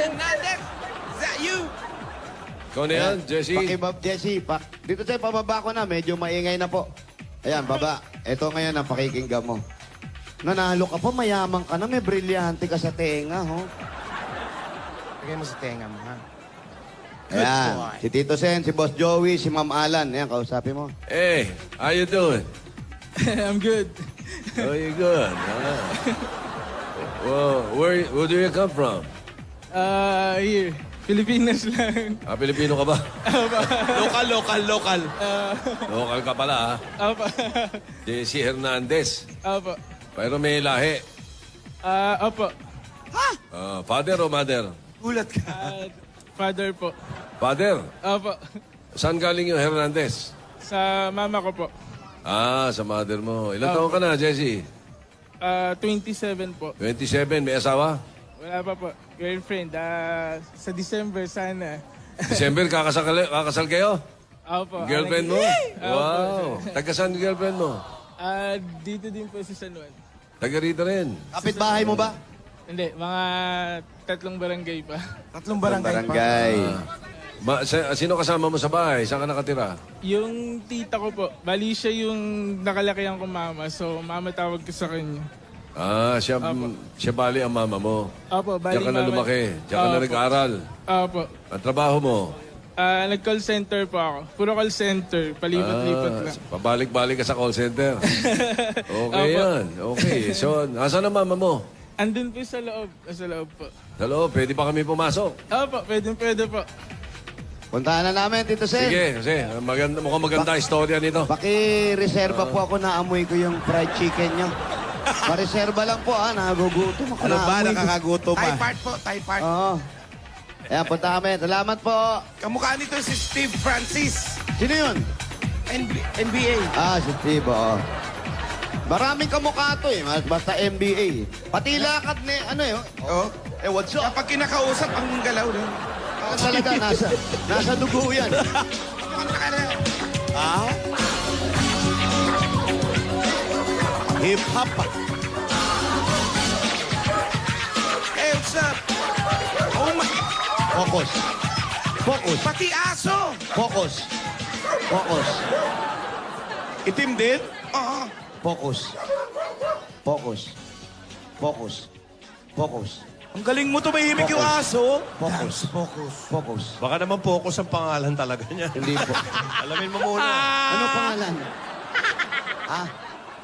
Hernandez, is that you? Ikaw na yan, Jesse. Jesse, dito tayo, pababa ko na. Medyo maingay na po. Ayan, baba. Ito ngayon ang pakikinggan mo. Nanalo ka pa, mayaman ka na, may brilyante ka sa tenga, ho. Lagay mo sa tenga mo, ha? Ayan, si Tito Sen, si Boss Joey, si Ma'am Alan. Ayan, kausapin mo. Hey, how you doing? I'm good. Oh, you good. Well, where do you come from? Here. Pilipinas lang. Pilipino ka ba? Local. Local ka pala, ha? Apa. Jesse Hernandez. Apa. Pero may lahi. Apa. Father o mother? Gulat ka. Father po. Father? Apa. Saan galing yung Hernandez? Sa mama ko po. Sa mother mo. Ilan taon ka na, Jesse? 27 po. 27. May asawa? Wala pa po. Girlfriend. Sa December sana. December, kakasal kayo? Apa. Girlfriend mo? Wow. Taga saan yung girlfriend mo? Dito din po sa San Juan. Taga rito rin. Kapitbahay mo ba? Hindi, mga 3 barangay pa. 3 barangay pa. Barangay. Sino kasama mo sa bahay? Saan ka nakatira? Yung tita ko po, bali siya yung nakalakihan ko mama. So, mama tawag ko sa kanya. Siya bali ang mama mo. Opo, bali Diyan ka na mama. lumaki. Diyan ka na Opo. nag-aaral. Opo. Ang trabaho mo? Nag-call center po ako. Puro call center. Palipat-lipat lang. Pabalik-balik ka sa call center. Okay Opo. yan. Okay. So, nasaan ang mama mo? Andun po sa loob. Sa loob po. Sa loob, pwede pa kami pumasok. Opo, pwede po. Puntahan na namin, Tito Sen. Sige, kasi mukhang maganda istorya nito. Paki-reserva po ako, naamoy ko yung fried chicken nyo. Pa-reserva lang po, nagugutom ako. Ano ba? naamoy ko. Nakakagutom pa. Thai part. Oo. Ayan, punta kami. Salamat po. Kamukha nito si Steve Francis. Sino yun? NBA. Si Steve, oo. Maraming kamukha to eh. Basta NBA. Pati lakad ni, Oh. what's up? Kapag kinakausap, ang galaw din. Talaga, nasa dugo yan. Hip-hop pa. Hey, what's up? Oh my... Focus. Focus. Pati aso! Focus. Focus. Itim din? Oo. Focus. Focus. Focus. Focus. Ang galing mo, tumahimik yung aso. Focus. Focus. Focus. Baka naman focus ang pangalan talaga niya. Hindi po. Alamin mo muna. Ano pangalan?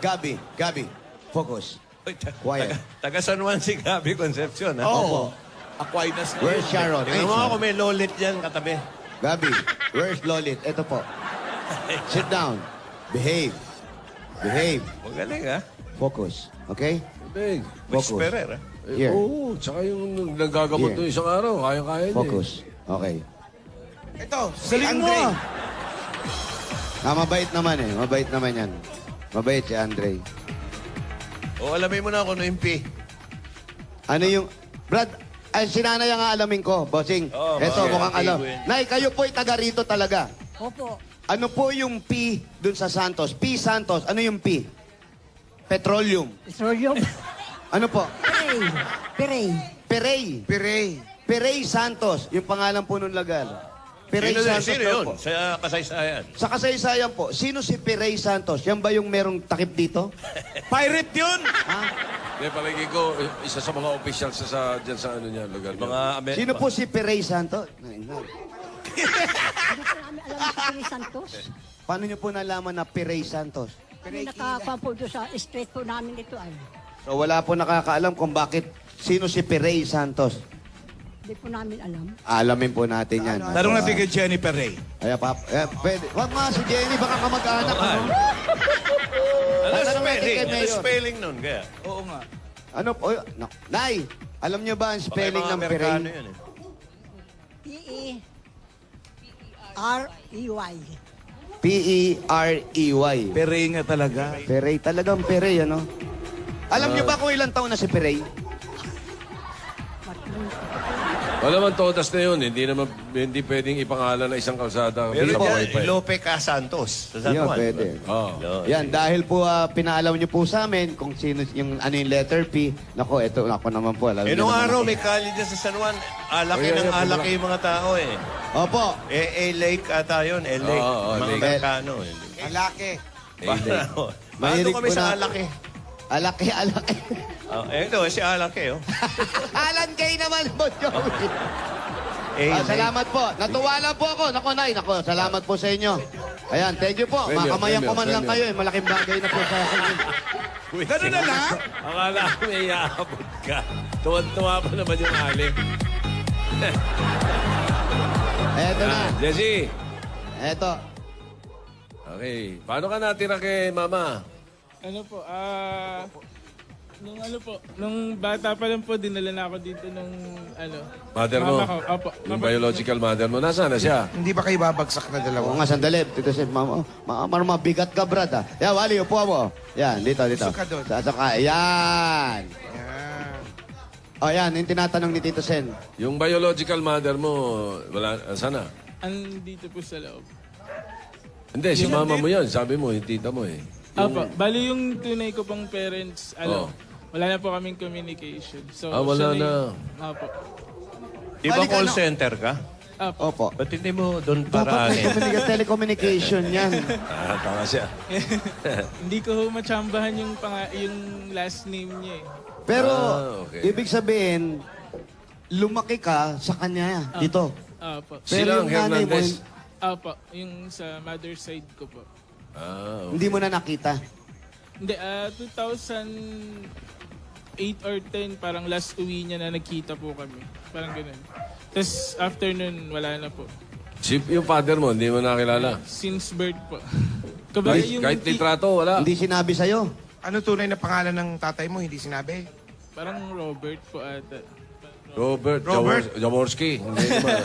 Gabi. Gabi. Focus. Uy, Quiet. taga San Juan si Gabi Concepcion, ha? Opo. Aquinas na Where's Sharon? Tingnan mo ako, may lolit dyan katabi. Gabi. Where's Lolit? Ito po. Sit down. Behave. Behave. Magaling, ha? Focus. Okay? Big. Focus. Whisperer, ha? Here. Oo, tsaka yung nagagamot Here. nung isang araw, kaya-kaya niya. Focus. Okay. Ito, si Andre. Mabait naman eh. Mabait naman yan. Mabait si Andre. O, alamin mo na ako no yung P. Ano yung... Brad, ay sinanay ang alamin ko, bossing. Oh, Eto, okay. mukhang alam. Okay. Nay, kayo po'y taga rito talaga. Opo. Ano po yung P dun sa Santos? P Santos. Ano yung P? Petroleum. Petroleum. Ano po? Perey. Perey. Perey. Pirey. Perey Santos. Yung pangalan po nung lagar. Perey Santos Sino daw yun? po. Sa kasaysayan. Sa kasaysayan po, sino si Perey Santos? Yan ba yung merong takip dito? Pirate yun! Hindi, palagi ko, isa sa mga officials dyan sa ano niya, lugar niya. Mga Sino po si Perey Santos? Ano po namin alam sa Perey Santos? Paano niyo po nalaman na Perey Santos? Kami nakakuha po doon sa street po namin ito ay. So wala po nakakaalam kung bakit sino si Perey Santos. Hindi po namin alam. Alamin po natin yan. Tarong natin kay Jennifer Ray. Ay, pwede. Wag nga si Jenny, baka kamag-anak. Ano? Ano Tanong natin spelling? kay Ano Mayor. spelling nun? Kaya? Oo nga. Ano po? Nay, alam niyo ba ang Baka spelling yung mga ng Amerikano Perey? yun, eh. P-E-R-E-Y. P-E-R-E-Y. Pirey nga talaga. Perey, talagang Perey, ano? Alam niyo ba kung ilang taon na si Perey? Matlong Wala naman todas na yun. Hindi pwedeng ipangalan na isang kalsada. Pero sa yan, wifi. Lope Casantos. Sa San Yun, Juan. pwede. Oh. Yan, dahil po pinaalam niyo po sa amin kung sino yung ano yung letter P. Nako, eto ako naman po. Alam niyo Nung naman araw, ako. may kali dyan sa San Juan. Alaki Oh, ng yeah, alaki yung mga tao eh. Opo. Lake ata yun. Lake. Oo, mga Lake. Amerikano. Malaki. Mahilig Ano kami po sa na- alaki? Alaki. Ito, si alaki oh. Alan Kay naman po, Joey. Lake. Salamat po. Natuwa lang po ako. Nako, Nay. Nako, salamat po sa inyo. Ayan, thank you po. Premium, Makamayan ko man premium, lang kayo. Malaking bagay na po sa akin. Ganun na lang? Akala ko may iaabot ka. Tuwan-tuwa pa naman yung aling. Eto na. Jessie. Eto. Okay. Paano ka natira kay Mama? Ano po, nung bata pa lang po, dinala na ako dito nung, Mother mo? mama ko. Opo. Yung biological mother mo. Nasaan na siya? Hindi ba kayo babagsak na Oo dalawa? nga, sandali. Dito si Mama. Mabigat ka, Brad. Ha? Yan, Wally, upo mo. Yan, dito. Gusto ka doon. Sasaka. Yan. Yan. O, yan. Yung tinatanong ni Tito Sen. Yung biological mother mo, wala, sana? Andito po sa loob. Hindi, si mama mo yan. Sabi mo, yung tita mo eh. Opo, bali yung tunay ko pang parents, Oh. wala na po kaming communication. So, Wala siya na. Opo. Di ba Balik call ano? center ka? Opo. Opo. Ba't hindi mo doon Dapat may paraanin? telecommunication yan. Tama siya. Hindi ko matsambahan yung, yung last name niya eh. Pero, okay. ibig sabihin, lumaki ka sa kanya dito. Opo. Silang yung nanay mo, Hernandez. Opo, yung sa mother side ko po. hindi mo na nakita. Hindi, 2008 or 10, parang last uwi niya na nagkita po kami. Parang ganun. Tapos after nun, wala na po. Yung father mo, hindi mo nakilala. Since birth po. Kumbaga Kahit litrato, wala. Hindi sinabi sa'yo. Ano tunay na pangalan ng tatay mo? Hindi sinabi? Parang Robert po ata. Robert. Robert. Jaworski. Hindi naman.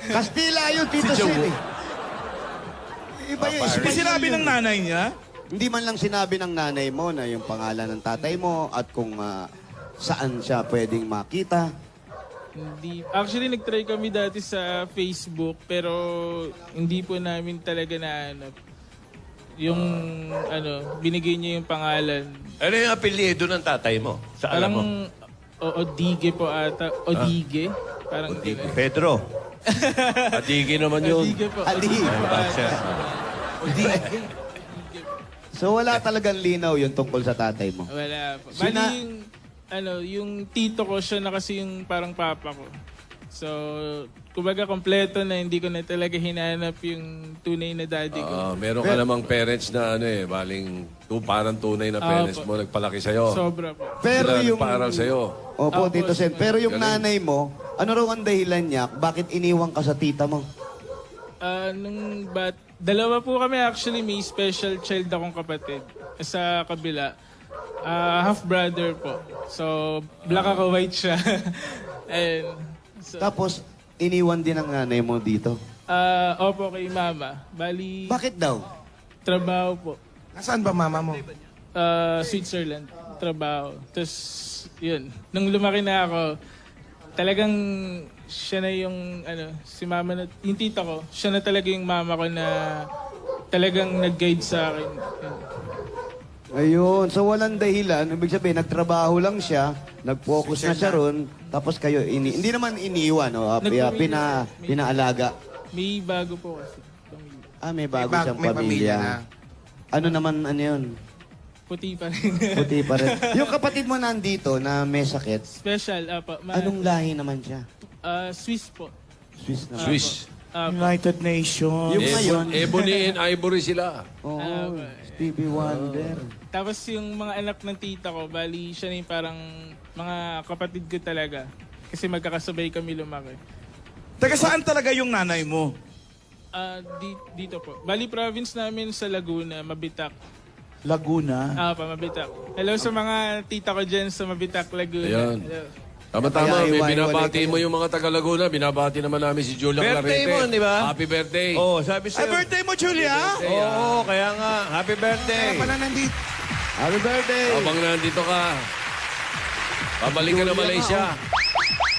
Kastila yun, Tito Sen. eh. Iba yun. Hindi sinabi ng nanay niya? Hindi man lang sinabi ng nanay mo na yung pangalan ng tatay mo at kung saan siya pwedeng makita. Hindi. Actually, nag-try kami dati sa Facebook, pero hindi po namin talaga nahanap. Yung, binigay niya yung pangalan. Ano yung apelyido ng tatay mo? Sa alam mo? Odige po ata. Odige? Parang Odige. Pedro. Atigi naman yun. Odige po. Adi. Odige po ata. So wala talagang linaw yung tungkol sa tatay mo. Wala po. Sina- Bali yung tito ko, siya na kasi yung parang papa ko. So, kumbaga kompleto na, hindi ko na talaga hinanap yung tunay na daddy ko. Meron ka namang parents na baling parang tunay na parents Opo. mo nagpalaki sa'yo. Sobra po. Pero Sila yung... nagpaaral sa'yo. Opo, Opo, Tito Sen. Pero yung Galing. nanay mo, ano raw ang dahilan niya? Bakit iniwan ka sa tita mo? Dalawa po kami actually, may special child akong kapatid sa kabila. Half brother po. So, black ako, white siya. And, so, Tapos, iniwan din ang nanay mo dito. opo kay mama. Bali, Bakit daw? trabaho po. Nasaan ba mama mo? Switzerland, trabaho. Tapos, yun. Nung lumaki na ako, talagang siya na yung, si mama na, yung tita ko, siya na talaga yung mama ko na talagang nag-guide sa akin. Yun. Ayun. So, walang dahilan. Ibig sabihin, nagtrabaho lang siya, nag-focus na siya ron, tapos kayo, hindi naman iniwan, no? Pinaalaga. May bago po kasi. Pamilya. May bago May siyang pamilya pamilya. na. Ano naman, yun? Puti pa rin. Puti pa rin. Yung kapatid mo nandito na may sakit, Special, apa. anong lahi naman siya? Swiss po. Swiss naman. Swiss. United Nations. Yung ngayon, Ebony and Ivory sila. oo, Stevie Wonder. Tapos yung mga anak ng tita ko, bali siya na yung parang mga kapatid ko talaga. Kasi magkakasabay kami lumaki. Taga saan talaga yung nanay mo? Dito po. Bali province namin sa Laguna, Mabitak. Laguna. Mabitak. Hello sa mga tita ko dyan sa Mabitak, Laguna. Ayan. Hello. Tama-tama, Kaya may iwan-iwalay binabati kayo. mo yung mga taga Laguna. Binabati naman namin si Julia Birthday Clarete. mo, di ba? Happy birthday. Oh, sabi Ay, sa'yo. birthday mo, Julia? Oo, kaya nga. Happy birthday. Kaya pala nandito. Happy birthday! Habang nandito ka, babalik ka na Malaysia.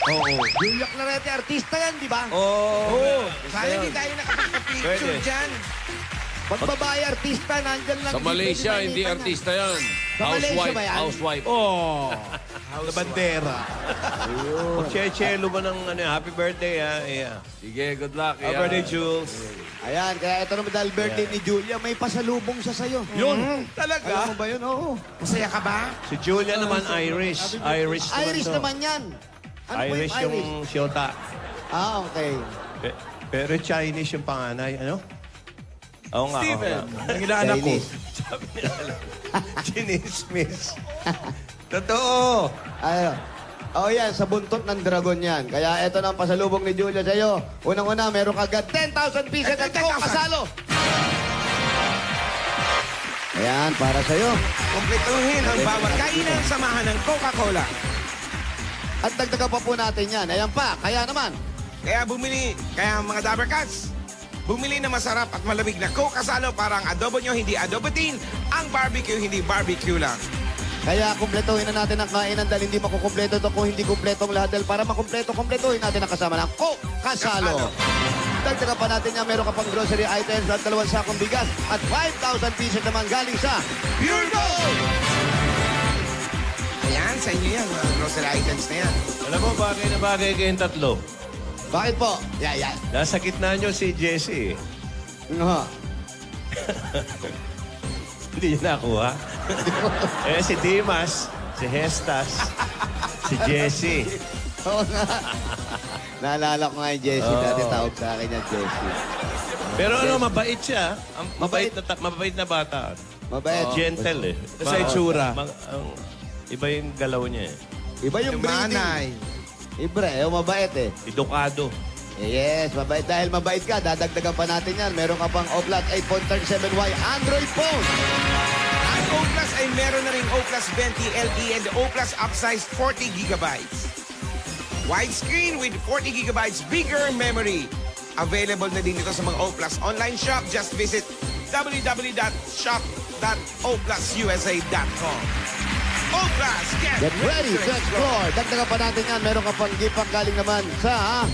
Oo. Julia Clarete, artista yan, di ba? Oo. Sana hindi tayo nakapagpa-picture Pwede. dyan. Pag babae artista, nandyan lang. Sa Malaysia, pwede hindi makita artista yan. Sa Malaysia ba yan? Housewife. Oh. Na bandera. Che-chelo ba ng happy birthday, ha? Yeah. Sige, good luck. Happy birthday, Jules. Ayan, kaya ito naman dahil birthday ni Julia, may pasalubong siya sa'yo. Yun. Alam Talaga? mo ba yun? Oo. Masaya ka ba? Si Julia naman, Irish. Irish naman Irish to. naman yan. Ano po Irish yung Irish? yung Shota. Ah, okay. Pero Chinese yung panganay, ano? Oo nga. Steven, oo nga. ang inaanak ko. Chinese. Chinese miss. Totoo. Ayo. Oh yan, sa buntot ng dragon yan. Kaya ito na ang pasalubong ni Julia sa'yo. Unang-una, meron ka agad 10,000 pieces at 10,000. kasalo. Ayan, para sa'yo. Kumpletuhin ang bawat kainan samahan ng Coca-Cola. At dagdagan pa po natin yan. Ayan pa, kaya naman. Kaya mga Dabber Cats, bumili na masarap at malamig na Coke Kasalo para ang adobo nyo hindi adobo din, ang barbecue hindi barbecue lang. Kaya kumpletuhin na natin ang kainan dahil hindi makukumpleto ito kung hindi kumpleto ang lahat. Dahil para makumpleto-kumpletuhin natin ang kasama ng Coke Kasalo. Dagdagan pa natin yan, meron ka pang grocery items at 2 sakong bigas at 5,000 pieces naman galing sa Pure Gold! Ayan, sa inyo yan, mga grocery items na yan. Alam mo, bagay na bagay kayong tatlo. Bakit po? Yan. Nasa gitna nyo si Jessie. Nga. Hindi niya nakuha. Si Dimas, si Hestas, si Jessie. Oo nga. Naalala ko nga yung Jessie. Oo. Dati tawag sa akin yung Jessie. Pero mabait siya. Mabait na bata. Mabait. Gentle eh. Sa itsura. Iba yung galaw niya eh. Iba yung breeding. Manay. Iba mabait eh. Edukado. Yes, mabait. Dahil mabait ka, dadagdagan pa natin yan. Meron ka pang Oplat 8.37Y Android phone. Ang O Plus ay meron na rin O Plus 20 LE and O Plus upsized 40 gigabytes. Widescreen with 40 gigabytes bigger memory. Available na din ito sa mga O Plus online shop. Just visit www.shop.oplususa.com. O Plus, Get ready to explore. Dagdagan pa natin yan. Meron ka pang gift pack galing naman sa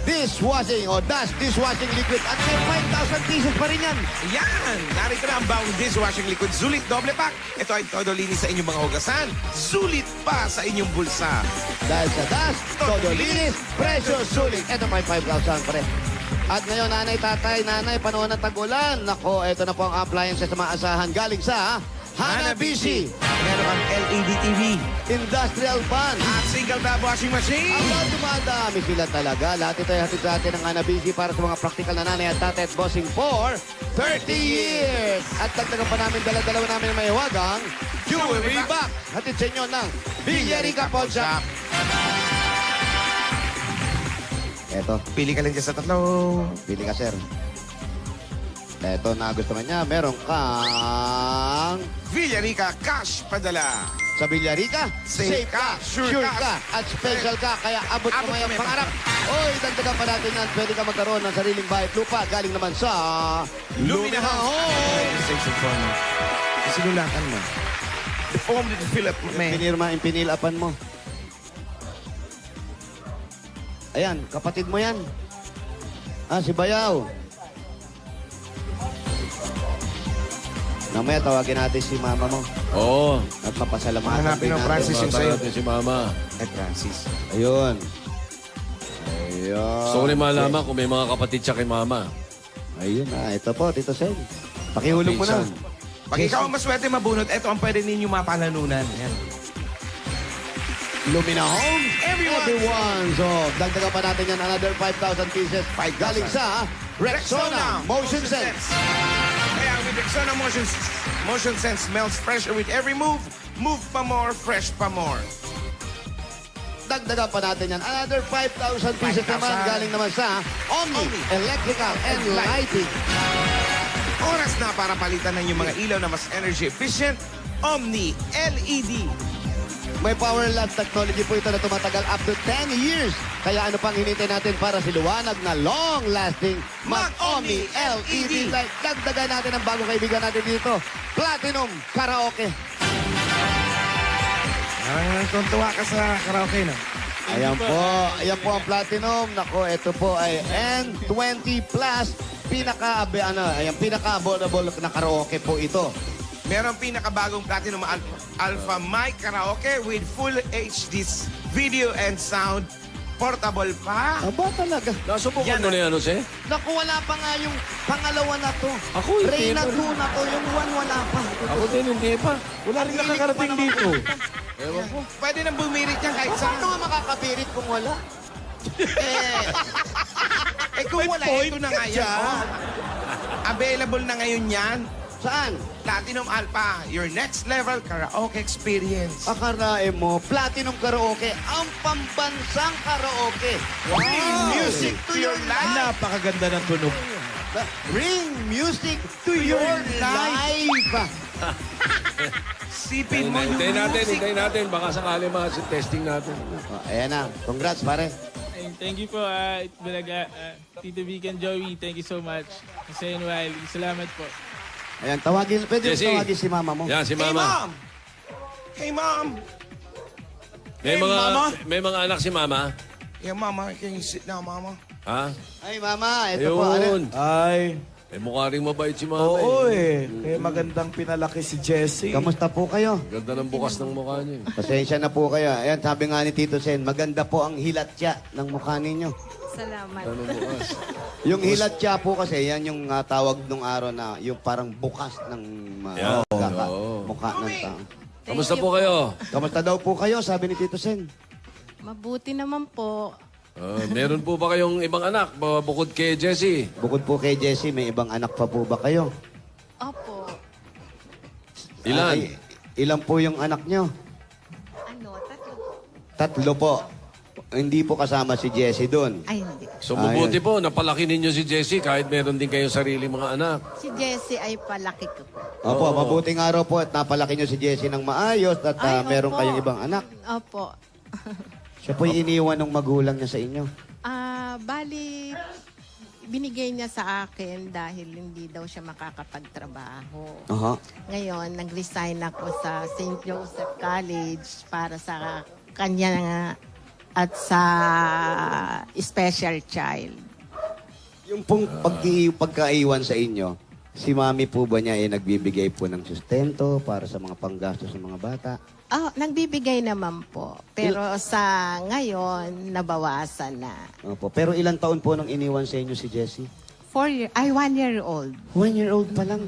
dishwashing o Dash dishwashing liquid at may 5,000 pieces pa rin yan. Yan! Narito na ang bagong dishwashing liquid Sulit Doble Pack. Ito ay todo linis sa inyong mga hugasan. Sulit pa sa inyong bulsa. Dahil sa Dash, todo linis, presyo sulit. Ito may 5,000 pa rin. At ngayon, nanay, panahon ng tag-ulan. Nako, ito na po ang appliances na maasahan galing sa Hanabishi. Meron kang LED TV Industrial Fan. at single tap washing machine. Aba, dumadami sila talaga. Lahat ito ay hatid sa atin ng Hanabishi para sa mga praktikal na nanay at tatay at bossing for 30 years. At dagdagan pa namin, dala-dalawa namin ang mahiwagang Jewelry Box. Hatid sa inyo ng Villarica Pawn Shop. Eto, Pili ka lang dyan sa tatlo. pili ka, sir. Eto, nagustuhan niya. Meron kang Villarica Cash Padala. sa Villarica, safe ka, sure ka, at special ka. Kaya abot Abot mo yung kami, pangarap. Oy, dagdagan pa natin yan. Pwede ka magkaroon ng sariling bahay at lupa. Galing naman sa Lumina Home. Registration form. Sinulatan mo. The form that you fill up, man. Pinirma, impinilapan mo. Ayan, kapatid mo yan. Si Bayaw. Namaya tawagin natin si mama mo Oo. at papasalamatan Hanapin din ang natin. Francis yung Mata sa'yo. natin si Mama. Ay, Francis. Ayun. Ayun. Gusto ko rin malaman kung may mga kapatid siya kay Mama. Ayun na, ito po, Tito Sen. Pakihulog mo na. Pinsan. Pag ikaw ang maswerte mabunot, ito ang pwede ninyo mapananunan. Yan. Lumina Homes, everyone. So, dagdagan pa natin yan another 5,000 pieces. 5,000. Galing sa Rexona Motion Sense. Kaya with Rexona Motion Sense smells fresher with every move. Move pa more, fresh pa more. Dagdagan pa natin yan another 5,000 pieces 5,000. naman. Galing naman sa Omni Electrical and Lighting. Oras na para palitan ng yung mga ilaw na mas energy efficient. Omni LED. May power lamp technology po ito na tumatagal up to 10 years. Kaya ano pang hinintay natin para sa liwanag na long-lasting Mag-Omni LED light. Dagdagan natin ang bagong kaibigan natin dito, Platinum Karaoke. Parang tuntua ka sa karaoke, no? Ayan po. Ayan po ang platinum. Nako, ito po ay N20 Plus. Pinaka-affordable na karaoke po ito. Meron pinakabagong Platinum Alpha Mic Karaoke with full HD video and sound. Portable pa. Aba talaga. Nasubukan mo na yan, Jose? Naku, wala pa nga yung pangalawa na to. Ako, hindi Reyna pa. 2 na to. Yung 1 wala pa. Ako din, hindi pa. Wala rin nakakarating dito. Ewan ko. Pwede nang bumirit yan kahit Paano saan. nga makakapirit kung wala? Kung wala, ito na nga yan. Oh. Available na ngayon yan. Saan? Platinum Alpha, your next level karaoke experience. Akarain mo, Platinum Karaoke, ang pambansang karaoke. Bring music to your life. Napakaganda ng tunog. Bring music to your life. Sipin mo yung Hintayin natin. Baka sakali testing natin. Oh, ayan na. Congrats, pare. Ayun, thank you po, Bulaga, Tito Vic and Joey. Thank you so much. Kasi Wiley, salamat po. Ayan, pwede Jesse. tawagin si mama mo. Yan, si Hey, Mama. Mom! Hey, Mom! May mga anak si Mama. Yeah, Mama, can you sit down, Mama? Ha? Ay, mama, ito po. Ano? Ayun. Ay, Mukha rin mabait si Mama. oo Kaya magandang pinalaki si Jessie. Kamusta po kayo? Ganda ng bukas ng mukha niya. Pasensya na po kayo. Ayan, sabi nga ni Tito Sen, maganda po ang hilatya ng mukha ninyo. Salamat. Ganda ng bukas. Yung hilatya po kasi, yan yung tawag nung araw na yung parang bukas ng Yeah. mukha ng tao. Kamusta po kayo? Kamusta daw po kayo, sabi ni Tito Sen? Mabuti naman po. Meron po ba kayong ibang anak bukod kay Jessie? Bukod po kay Jessie, may ibang anak pa po ba kayo? Opo. Ilan? Ay, ilan po yung anak nyo? Tatlo po. 3 po. Hindi po kasama si Jessie doon. Ay, hindi. So mabuti po, napalaki ninyo si Jessie kahit meron din kayong sarili mga anak. Si Jessie ay palaki ko po. Opo, mabuting araw po at napalaki nyo si Jessie ng maayos at Ay, meron opo. kayong ibang anak. Opo. Siya po iniwan ng magulang niya sa inyo. Bali, binigay niya sa akin dahil hindi daw siya makakapagtrabaho. Aha. Ngayon, nag-resign ako sa St. Joseph College para sa kanya at sa special child. Yung pong pagkaiwan sa inyo, si mami po ba niya ay nagbibigay po ng sustento para sa mga panggastos ng mga bata? Nagbibigay naman po. Pero sa ngayon, nabawasan na. Opo. Pero ilang taon po nang iniwan sa inyo si Jessie? 1 year old. 1 year old pa lang.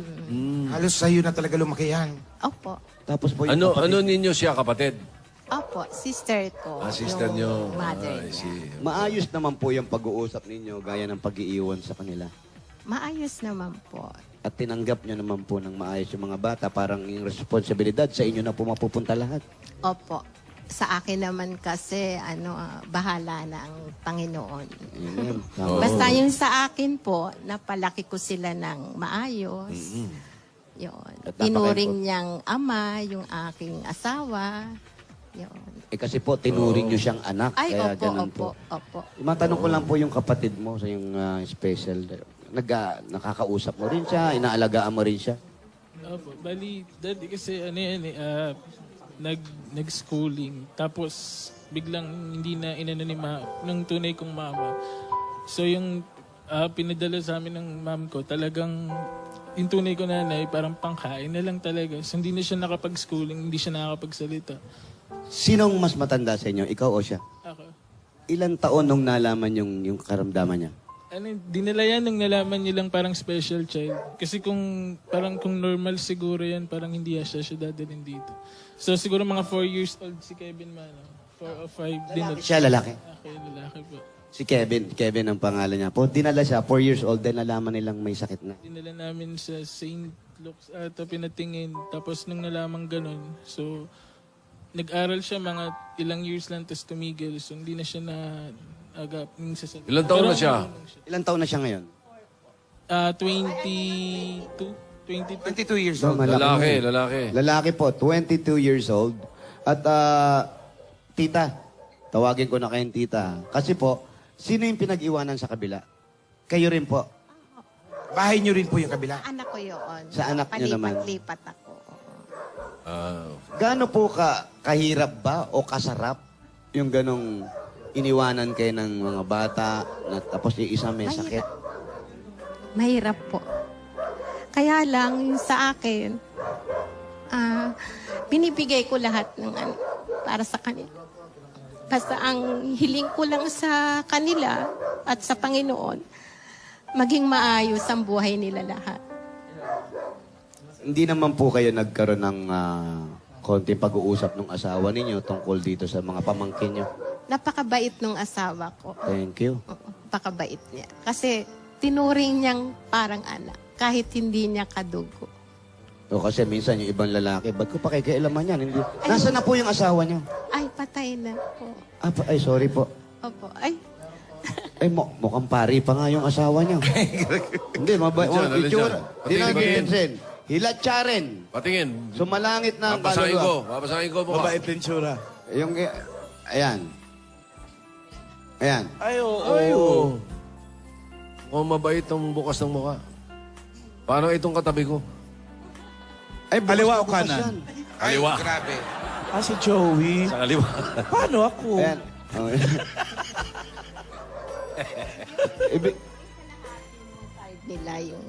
Halos sa'yo na talaga lumaki yan. Opo. Tapos po yung Ano kapatid. ninyo siya kapatid? Opo, sister ko. Sister yung niyo. Mother I niya. see. Maayos naman po yung pag-uusap ninyo gaya ng pag-iiwan sa kanila. Maayos naman po. At tinanggap nyo naman po ng maayos yung mga bata. Parang yung responsibilidad sa inyo na po mapupunta lahat. Opo. Sa akin naman kasi, bahala na ang Panginoon. Amen. Oo. Basta yung sa akin po, napalaki ko sila ng maayos. Yun. At Tinuring niyang ama, yung aking asawa. Yun. kasi po, tinuring nyo siyang anak. Ay, kaya opo, ganun opo, po. opo. Matanong ko lang po yung kapatid mo sa yung special. Nakakausap mo rin siya, inaalagaan mo rin siya. Opo, bali, daddy kasi nag-schooling. Tapos, biglang hindi na inano ni ng tunay kong mama. So, yung pinadala sa amin ng mom ko, talagang yung tunay ko nanay, parang pangkain na lang talaga. So, hindi na siya nakapag-schooling, hindi siya nakakapagsalita. Sinong mas matanda sa inyo, ikaw o siya? Ako. Ilan taon nung nalaman yung karamdaman niya? Dinala yan nung nalaman nilang parang special child. Kasi kung normal siguro yan, parang hindi siya dadalhin dito. So siguro mga 4 years old si Kevin man. 4 or 5 din. Siya, lalaki. Okay, lalaki po. Si Kevin. Kevin ang pangalan niya po. Dinala siya, 4 years old, then nalaman nilang may sakit na. Dinala namin sa St. Luke's pinatingin. Tapos nung nalaman ganun, so nag-aral siya mga ilang years lang tapos tumigil. So hindi na siya agap ng sasagot. Ilang taon na siya? Ilan taon na siya ngayon? 22. 22 years old. Lalaki, lalaki. Lalaki po, 22 years old. At tita, tawagin ko na kayong tita. Kasi po, sino yung pinag-iwanan sa kabila? Kayo rin po. Bahay niyo rin po yung kabila. Anak ko yun. Sa anak niyo naman? Palipat-lipat ako. Gaano po kahirap ba o kasarap yung ganong iniwanan kayo ng mga bata, na, tapos yung isa may sakit. Mahirap po. Kaya lang, yung sa akin, binibigay ko lahat ng para sa kanila. Basta ang hiling ko lang sa kanila at sa Panginoon, maging maayos ang buhay nila lahat. Hindi naman po kayo nagkaroon ng konting pag-uusap ng asawa ninyo tungkol dito sa mga pamangkin nyo. Napakabait nung asawa ko. Thank you. Oo, napakabait niya. Kasi tinuring niyang parang anak, kahit hindi niya kadugo. O kasi minsan yung ibang lalaki, ba't ko pa kailanman yan? Hindi. Nasaan na po yung asawa nyo? Ay, patay na po. Ay, sorry po. Opo. Ay, Ay, mukhang pari pa nga yung asawa niyo. Hindi, mabait. Alin dyan, alin Itsura. dyan? Hindi na Patingin. pinsin. Hilatsaren. Patingin. Sumalangit na ang Babasahin kaluluwa. ko. Babasahin ko mukha. Mabait din tsura. Yung, ayan. Ayan. Ay, oo. Ay, oo. Mukhang mabait ang bukas ng mukha. Paano itong katabi ko? Ay, bukas Kaliwa na o bukas kanan? yan. Ay, Kaliwa. grabe. Si Joey. Sa kaliwa. Paano ako? Ayan. Oh. card nila yung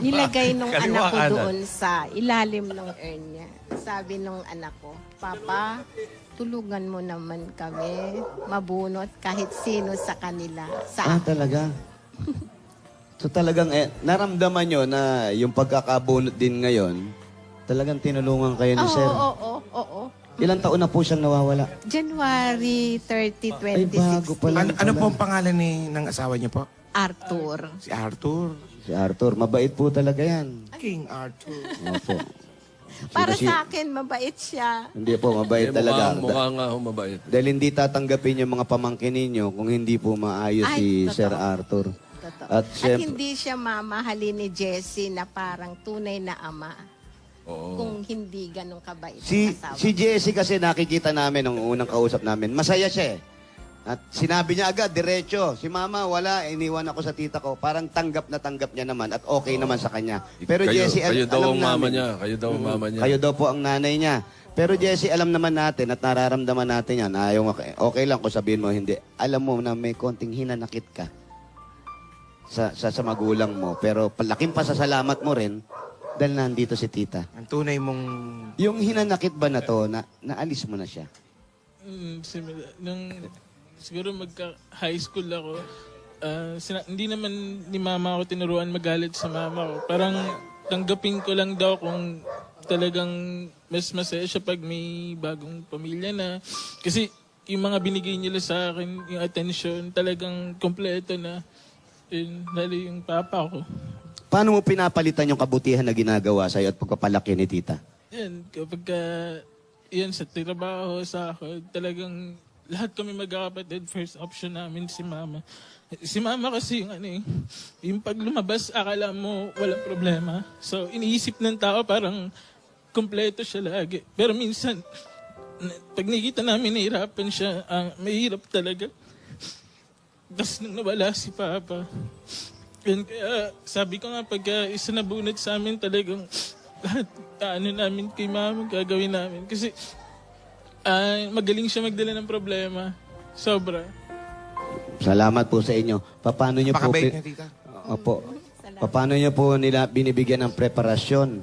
nilagay nung anak ko doon sa ilalim ng urn niya. Sabi nung anak ko, Papa, tulungan mo naman kami, mabunot kahit sino sa kanila. Sa Talaga? So talagang, naramdaman nyo na yung pagkakabunot din ngayon, talagang tinulungan kayo ni Oo, Sir. oo. Ilang taon na po siyang nawawala? January 30, Ay, bago 2016. pa lang Ano pala. po ang pangalan ng asawa niyo po? Arthur. Si Arthur. Si Arthur, mabait po talaga yan. King Arthur. Opo. Para Kasi- sa akin, mabait siya. Hindi po, mabait talaga. Mukha nga humabait. Dahil hindi tatanggapin yung mga pamangkin ninyo kung hindi po maayos Ay, si totoo. Sir Arthur. Totoo. At At syempre, hindi siya mamahalin ni Jessie na parang tunay na ama. Oo. Kung hindi ganun kabait si, ang asawa. si Jessie kasi nakikita namin nung unang kausap namin. Masaya siya eh. At sinabi niya agad, diretso, si mama wala, iniwan ako sa tita ko. Parang tanggap na tanggap niya naman at okay naman sa kanya. Pero Jessie, kayo daw alam ang mama namin. niya. Kayo daw ang mama niya. Kayo daw po ang nanay niya. Pero Jessie, alam naman natin at nararamdaman natin yan. Ayaw, okay lang kung sabihin mo hindi. Alam mo na may konting hinanakit ka sa magulang mo. Pero palaking pasasalamat mo rin dahil nandito si tita. Ang tunay mong... Yung hinanakit ba na to, naalis mo na siya? Nung siguro magka-high school ako, hindi naman ni mama ako tinuruan magalit sa mama ko. Parang tanggapin ko lang daw kung talagang mas masaya siya pag may bagong pamilya na. Kasi yung mga binigay nila sa akin, yung attention, talagang kompleto na. Lalo yung papa ko. Paano mo pinapalitan yung kabutihan na ginagawa sa'yo at pagpapalaki ni tita? Yan, kapag yan sa trabaho, sa ako, talagang lahat kami magkakapatid, first option namin si mama. Si mama kasi yung pag lumabas, akala mo walang problema. So, iniisip ng tao parang kompleto siya lagi. Pero minsan, pag nakita namin nahihirapan siya, mahirap talaga. Tapos nung nawala si Papa, yun, kaya sabi ko nga pagka isa na bunot sa amin talagang lahat namin kay mama gagawin namin. Kasi magaling siya magdala ng problema. Sobra. Salamat po sa inyo. Paano nyo po... Pakabait niya, tita. Opo. Paano nyo po nila binibigyan ng preparasyon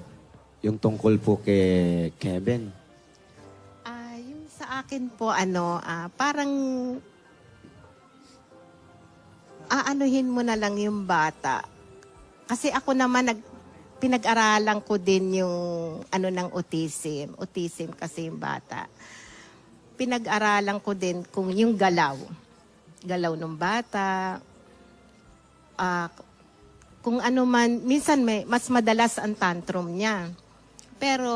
yung tungkol po kay Kevin? Yung sa akin po, parang aanuhin mo na lang yung bata. Kasi ako naman, pinag-aralan ko din yung ng autism. Autism kasi yung bata. Pinag-aralan ko din kung yung galaw. Galaw ng bata. Kung ano man, minsan mas madalas ang tantrum niya. Pero,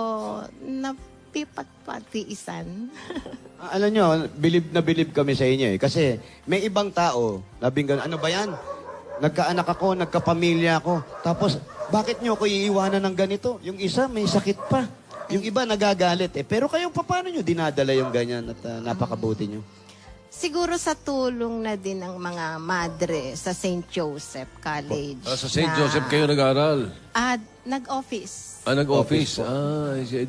napipatpatiisan. Alam nyo, bilib kami sa inyo eh. Kasi may ibang tao, ano ba yan? Nagkaanak ako, nagkapamilya ako. Tapos, bakit nyo ako iiwanan ng ganito? Yung isa, may sakit pa. Yung iba, nagagalit eh. Pero kayo, paano nyo dinadala yung ganyan at napakabuti nyo? Siguro sa tulong na din ng mga madre sa St. Joseph College. Sa St. Joseph kayo nag-aral? Nag-office. Nag-office.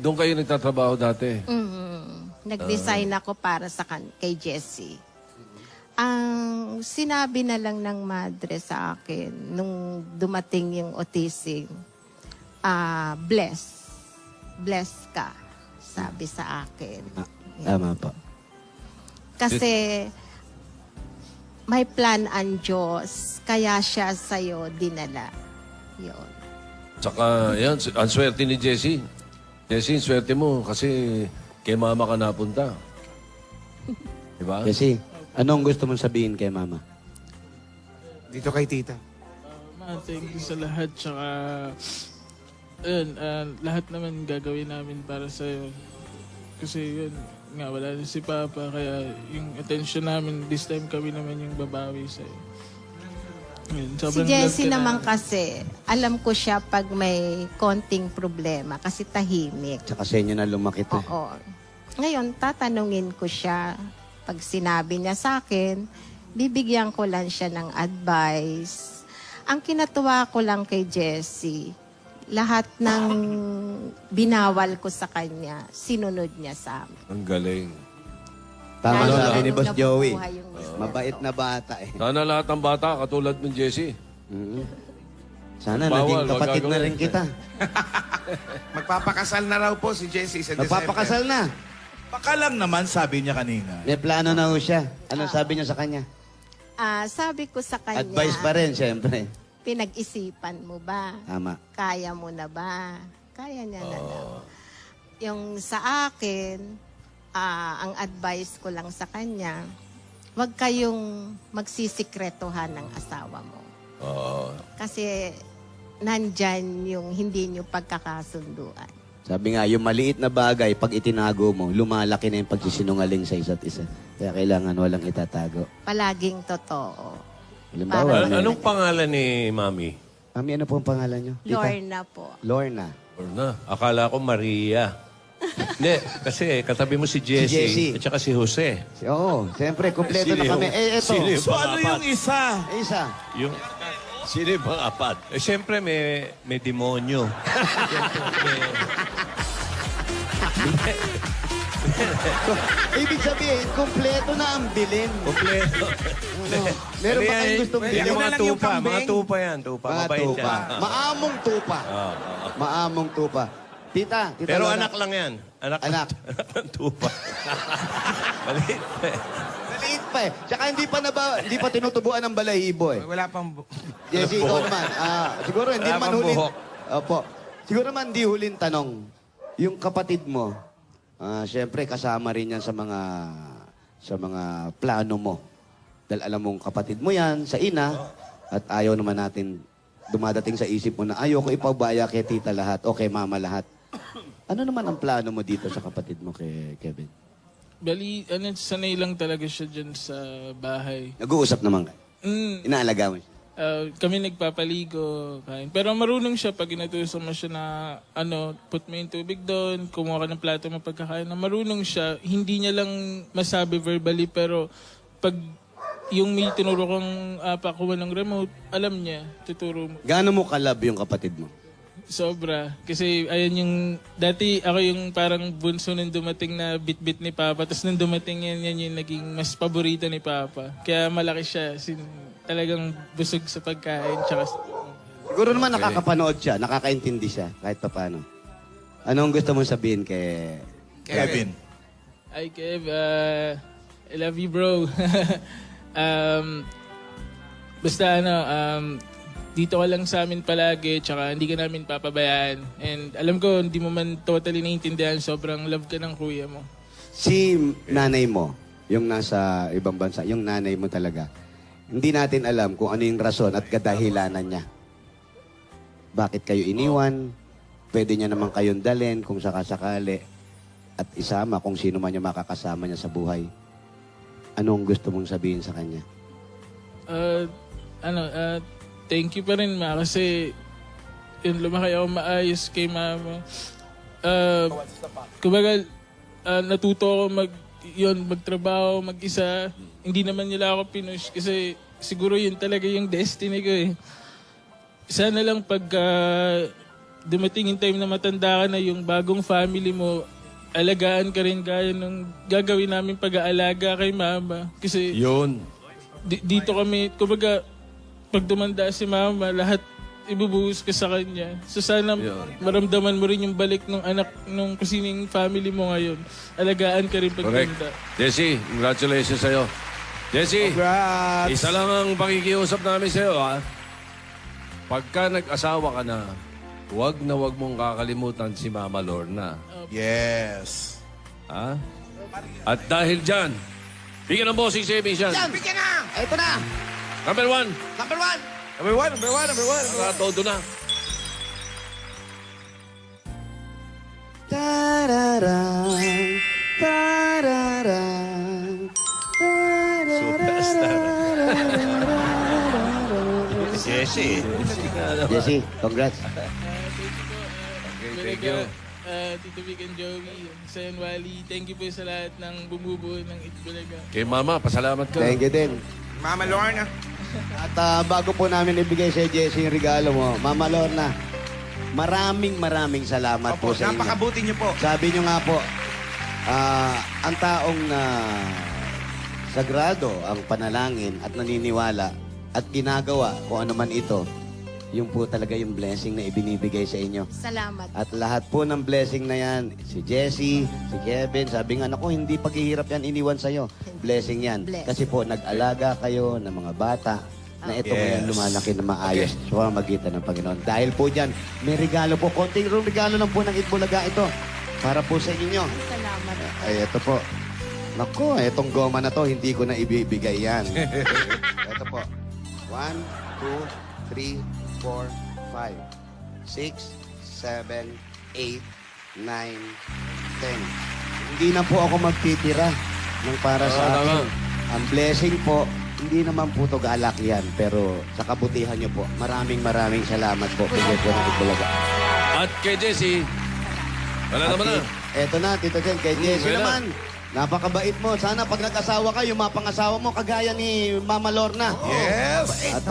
Doon kayo nagtatrabaho dati? Nag-design ako para kay Jessie. Ang sinabi na lang ng madre sa akin nung dumating yung autism, bless. Bless ka, sabi sa akin. Tama po. Kasi may plan ang Diyos, kaya siya sa'yo dinala. Yun. Tsaka, yan, ang swerte ni Jessie. Jessie, swerte mo kasi kay mama ka napunta. Diba? Kasi, anong gusto mong sabihin kay mama? Dito kay tita. Ma, thank you sa lahat. Tsaka, ayun, lahat naman gagawin namin para sa'yo. Kasi yun, nga, wala na si Papa. Kaya yung attention namin, this time kami naman yung babawi sa'yo. Yun, Si sobrang Jessie love ka naman namin. kasi, alam ko siya pag may konting problema kasi tahimik. Tsaka sa inyo na lumaki to. Oo. Ngayon, tatanungin ko siya. Pag sinabi niya sa akin, bibigyan ko lang siya ng advice. Ang kinatuwa ko lang kay Jessie, lahat ng binawal ko sa kanya, sinunod niya sa amin. Ang galing. Tama Lalo sabi na ni nung Boss Joey. nabubuhay yung mister. Mabait na bata eh. Sana lahat ng bata katulad ng Jessie. Mhm. Sana Bawal, naging wag kapatid na gagawin. rin kita. Magpapakasal na raw po si Jessie sa December. Magpapakasal na. Baka lang naman, sabi niya kanina. May plano na ho siya. Anong sabi niyo sa kanya? Sabi ko sa kanya, Advice pa rin, siyempre. pinag-isipan mo ba? Tama. Kaya mo na ba? Kaya niya na daw. Yung sa akin, ang advice ko lang sa kanya, huwag kayong magsisikretohan ng asawa mo. Kasi nandyan yung hindi nyo pagkakasunduan. Sabi nga, yung maliit na bagay, pag itinago mo, lumalaki na yung pagsisinungaling sa isa't isa. Kaya kailangan walang itatago. Palaging totoo. Halimbawa, Para- Anong pangalan ni Mami? Mami, ano po ang pangalan niyo? Tita? Lorna po. Lorna. Or na. Akala ko Maria. Hindi, kasi katabi mo si Jessie, Si Jessie. at saka si Jose. Oo, siyempre, kumpleto na Sino kami. yung- Eto. sino yung So ano yung isa? Isa. Yung, sino yung mga apat? Eh, siyempre, may demonyo. Ibig sabihin, kumpleto na ang bilin. Kompleto. Meron ba kayong gustong Pwede bilin? mo Yung na mga lang yung tupa, kambing. mga tupa yan. Tupa, Mga mabait tupa. yan. Maamong tupa. Maamong tupa. Tita, tita Pero Lorna. anak lang yan. Anak. Anak. Anak ng tupa. Maliit. Maliit pa eh. Tsaka hindi pa tinutubuan ng balahibo eh. Wala pang... Yes, ikaw naman. Siguro hindi Wala naman pang huling... buhok. Opo. Siguro naman hindi huling tanong. Yung kapatid mo, syempre kasama rin yan sa mga plano mo. Dahil alam mong kapatid mo yan sa ina at ayaw naman natin dumadating sa isip mo na ayoko ipabaya kay tita lahat o kay mama lahat. Ano naman ang plano mo dito sa kapatid mo kay Kevin? Bali, sanay lang talaga siya dyan sa bahay. Nag-uusap naman kayo. Inaalaga mo siya. Kami nagpapaligo, kain. Pero marunong siya pag inutusan mo siya na, put mo yung tubig doon, kumuha ka ng plato mo pagkakain. Na marunong siya, hindi niya lang masabi verbally, pero pag yung may tinuro kong pakuha ng remote, alam niya, tuturo mo. Gaano mo kalab yung kapatid mo? Sobra. Kasi ayan yung, dati ako yung parang bunso nung dumating na bit-bit ni Papa. Tapos nung dumating yan yung naging mas paborito ni Papa. Kaya malaki siya. Talagang busog sa pagkain. Tsaka, Siguro naman nakakapanood siya, nakakaintindi siya, kahit pa paano. Anong gusto mong sabihin kay... Kevin. Hi Kev, I love you bro. Basta dito ka lang sa amin palagi, tsaka hindi ka namin papabayaan. And alam ko, hindi mo man totally naiintindihan, sobrang love ka ng kuya mo. Si nanay mo, yung nasa ibang bansa, yung nanay mo talaga, hindi natin alam kung ano yung rason at kadahilanan niya. Bakit kayo iniwan? Pwede niya naman kayong dalhin kung sakasakali at isama kung sino man yung makakasama niya sa buhay. Anong gusto mong sabihin sa kanya? Thank you pa rin ma, kasi yun, lumaki ako maayos kay mama. Kumbaga, natuto ako magtrabaho, mag-isa. Hindi naman nila ako pinush kasi siguro yun talaga yung destiny ko eh. Sana lang pag dumating yung time na matanda ka na, yung bagong family mo, alagaan ka rin gaya ng gagawin namin pag-aalaga kay mama. Kasi Yun. dito kami, kumbaga, pag tumanda si mama, lahat ibubuhos ka sa kanya. So sana maramdaman mo rin yung balik ng anak nung kasining family mo ngayon. Alagaan ka rin pag Correct. tumanda. Jesse, congratulations sa'yo. Jesse, Congrats! isa lang ang pakikiusap namin sa'yo, ha? Pagka nag-asawa ka na, huwag mong kakalimutan si Mama Lorna. Yes. Ha? At dahil dyan, bigyan ng bossing savings yan. Bigyan na! Ito na! Number 1, Number 1! Number one. todo na. Tararang, tararang, Superstar. Jesse. Jesse, congrats. Thank you. Tito Vic and Joey, Sayan Wally, thank you po sa lahat ng bumubuo ng Itbulaga. Kay Mama, pasalamat ka. Thank you din. Mama Lorna. At bago po namin ibigay sa Jesse yung regalo mo, Mama Lorna, maraming salamat po Opo, sa inyo. napakabuti niyo po. Sabi nyo nga po, ang taong sagrado ang panalangin at naniniwala at ginagawa kung ano man ito, yung po talaga yung blessing na ibinibigay sa inyo. Salamat. At lahat po ng blessing na yan, si Jessie, si Kevin, sabi nga, naku, hindi paghihirap yan iniwan sa'yo. Blessing yan. Bless. Kasi po, nag-alaga kayo ng mga bata na ito ngayon lumalaki na maayos sa pamamagitan ng Panginoon. Dahil po dyan, may regalo po. Konting regalo lang po ng Itbulaga ito para po sa inyo. Salamat. Ay, ito po. Naku, itong goma na to, hindi ko na ibibigay yan. Ito po. 1, 2, 3, 4, 5, 6, 7, 8, 9, 10. Hindi na po ako magtitira ng para sa akin. Ang blessing po, hindi naman po to galak yan. Pero sa kabutihan nyo po, maraming salamat po. Bigyan ko ng Itbulaga. At kay Jesse, wala naman na. Eto na, Tito Jen, kay Jessie Wala. naman. Napakabait mo. Sana pag nag-asawa ka, yung mga pangasawa mo, kagaya ni Mama Lorna. Yes. At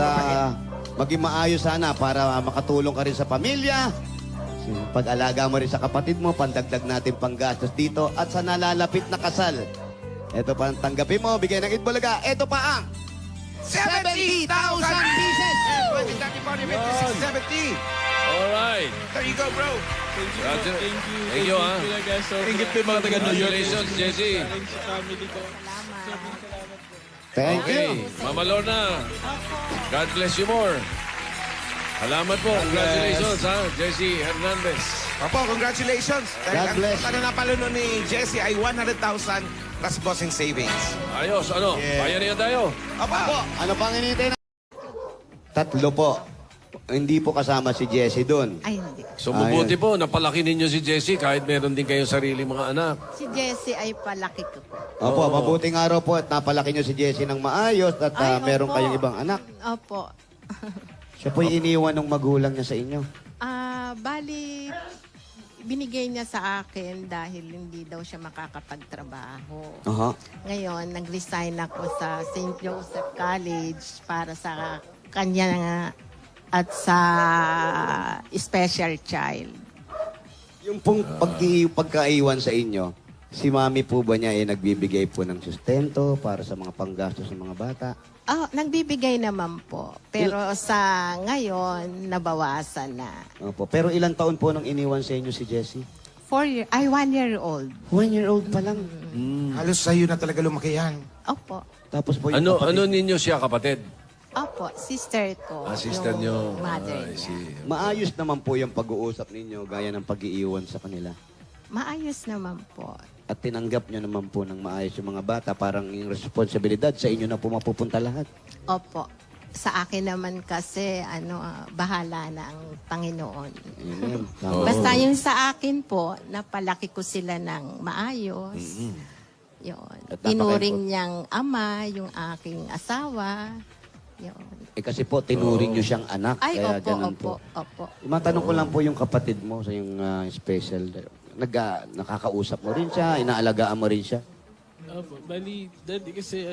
maging maayos sana para makatulong ka rin sa pamilya. Pag-alaga mo rin sa kapatid mo, pandagdag natin panggastos dito. At sa nalalapit na kasal. Ito pa ang tanggapin mo, bigay ng Itbulaga. Ito pa ang 70,000 pieces! 20, 30, 40, 50, 60, 70. Alright. There you go, bro. Thank you, Roger. thank you. Thank you, ha. Itbulaga, sobra. Ingit po yung mga taga New York. Congratulations, Jesse. Sa rin sa family ko. Sobrang salamat po. Thank you. Okay, Mama Lorna, God bless you more. Salamat po. Congratulations, ha, Jesse Hernandez. Opo, congratulations. Dahil God bless. ang napalo ni Jesse ay 100,000 plus bossing savings. Ayos, ano? Bayan niya tayo. Opo. Ano pang hinihintay na? Tatlo po. Hindi po kasama si Jessie doon. Ay, hindi. So, mabuti po, napalaki ninyo si Jesse kahit meron din kayong sarili mga anak. Si Jessie ay palaki ko po. Opo, mabuting araw po at napalaki nyo si Jessie ng maayos at Ay, meron opo. kayong ibang anak. Opo. Siya po iniwan ng magulang niya sa inyo. Bali, binigay niya sa akin dahil hindi daw siya makakapagtrabaho. Aha. Ngayon, nag-resign ako sa St. Joseph College para sa kanya at sa special child. Yung pong pagkaiwan sa inyo, si mami po ba niya ay nagbibigay po ng sustento para sa mga panggastos ng mga bata? Nagbibigay naman po. Pero sa ngayon, nabawasan na. Opo. Pero ilang taon po nang iniwan sa inyo si Jessie? 1 year old. 1 year old pa lang. Halos sa'yo na talaga lumaki yan. Opo. Tapos po yung Ano, kapatid. ano ninyo siya, kapatid? Opo, sister ko. Sister yung niyo. Mother I niya. see. Maayos naman po yung pag-uusap ninyo gaya ng pag-iiwan sa kanila. Maayos naman po. At tinanggap nyo naman po ng maayos yung mga bata. Parang yung responsibilidad sa inyo na po mapupunta lahat. Opo. Sa akin naman kasi, bahala na ang Panginoon. Amen. Oo. Basta yung sa akin po, napalaki ko sila ng maayos. Yun. At Tinuring niyang ama, yung aking asawa. Yun. kasi po, tinuring nyo siyang anak. Ay, kaya opo, ganun opo, po. opo. Matanong ko lang po yung kapatid mo sa yung special. Nakakausap mo rin siya, inaalagaan mo rin siya. Opo, bali, daddy kasi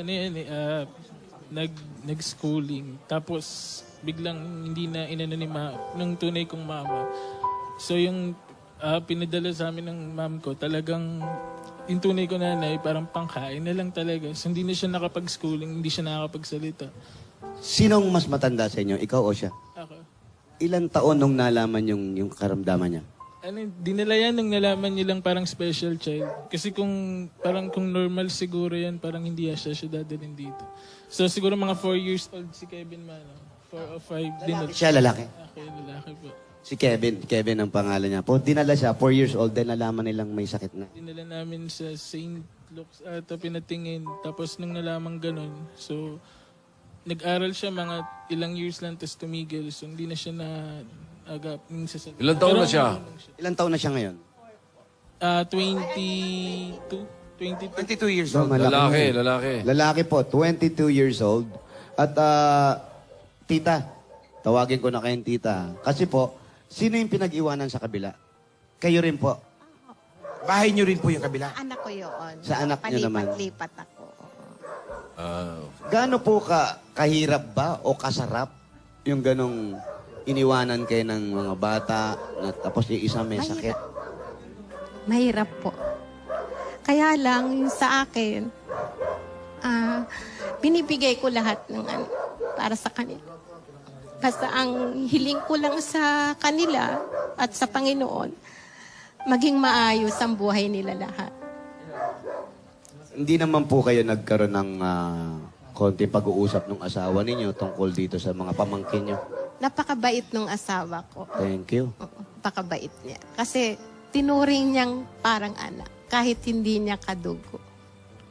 nag-schooling. Tapos, biglang hindi na inano ni ng tunay kong mama. So, yung pinadala sa amin ng mom ko, talagang yung tunay ko nanay, parang pangkain na lang talaga. So, hindi na siya nakapag-schooling, hindi siya nakakapagsalita. Sinong mas matanda sa inyo? Ikaw o siya? Ako. Ilang taon nung nalaman yung karamdaman niya? Ano, dinala yan nung nalaman nilang parang special child. Kasi kung normal siguro yan, parang hindi siya dadalhin dito. So siguro mga 4 years old si Kevin Mano. 4 o 5. Lalaki siya, lalaki? Okay, lalaki po. Si Kevin. Kevin ang pangalan niya. Po, dinala siya, 4 years old, then nalaman nilang may sakit na. Dinala namin sa St. Luke's at pinatingin. Tapos nung nalaman ganun, so nag-aral siya mga ilang years lang tapos tumigil. So hindi na siya agap sa salita. Ilang taon Pero na siya? Ilang taon na siya ngayon? 22. 22 years So, old. malaki. Lalaki. Lalaki po, 22 years old. At tita, tawagin ko na kayong tita. Kasi po, sino yung pinag-iwanan sa kabila? Kayo rin po. Bahay niyo rin po yung kabila. Anak ko yun. Sa anak niyo naman? Palipat-lipat ako. Gaano po kahirap ba o kasarap yung ganong iniwanan kayo ng mga bata na tapos yung isa may sakit? Mahirap po. Kaya lang, yung sa akin, binibigay ko lahat ng para sa kanila. Basta ang hiling ko lang sa kanila at sa Panginoon, maging maayos ang buhay nila lahat. Hindi naman po kayo nagkaroon ng konti pag-uusap ng asawa ninyo tungkol dito sa mga pamangkin nyo? Napakabait nung asawa ko. Thank you. Oo, napakabait niya. Kasi tinuring niyang parang anak, kahit hindi niya kadugo.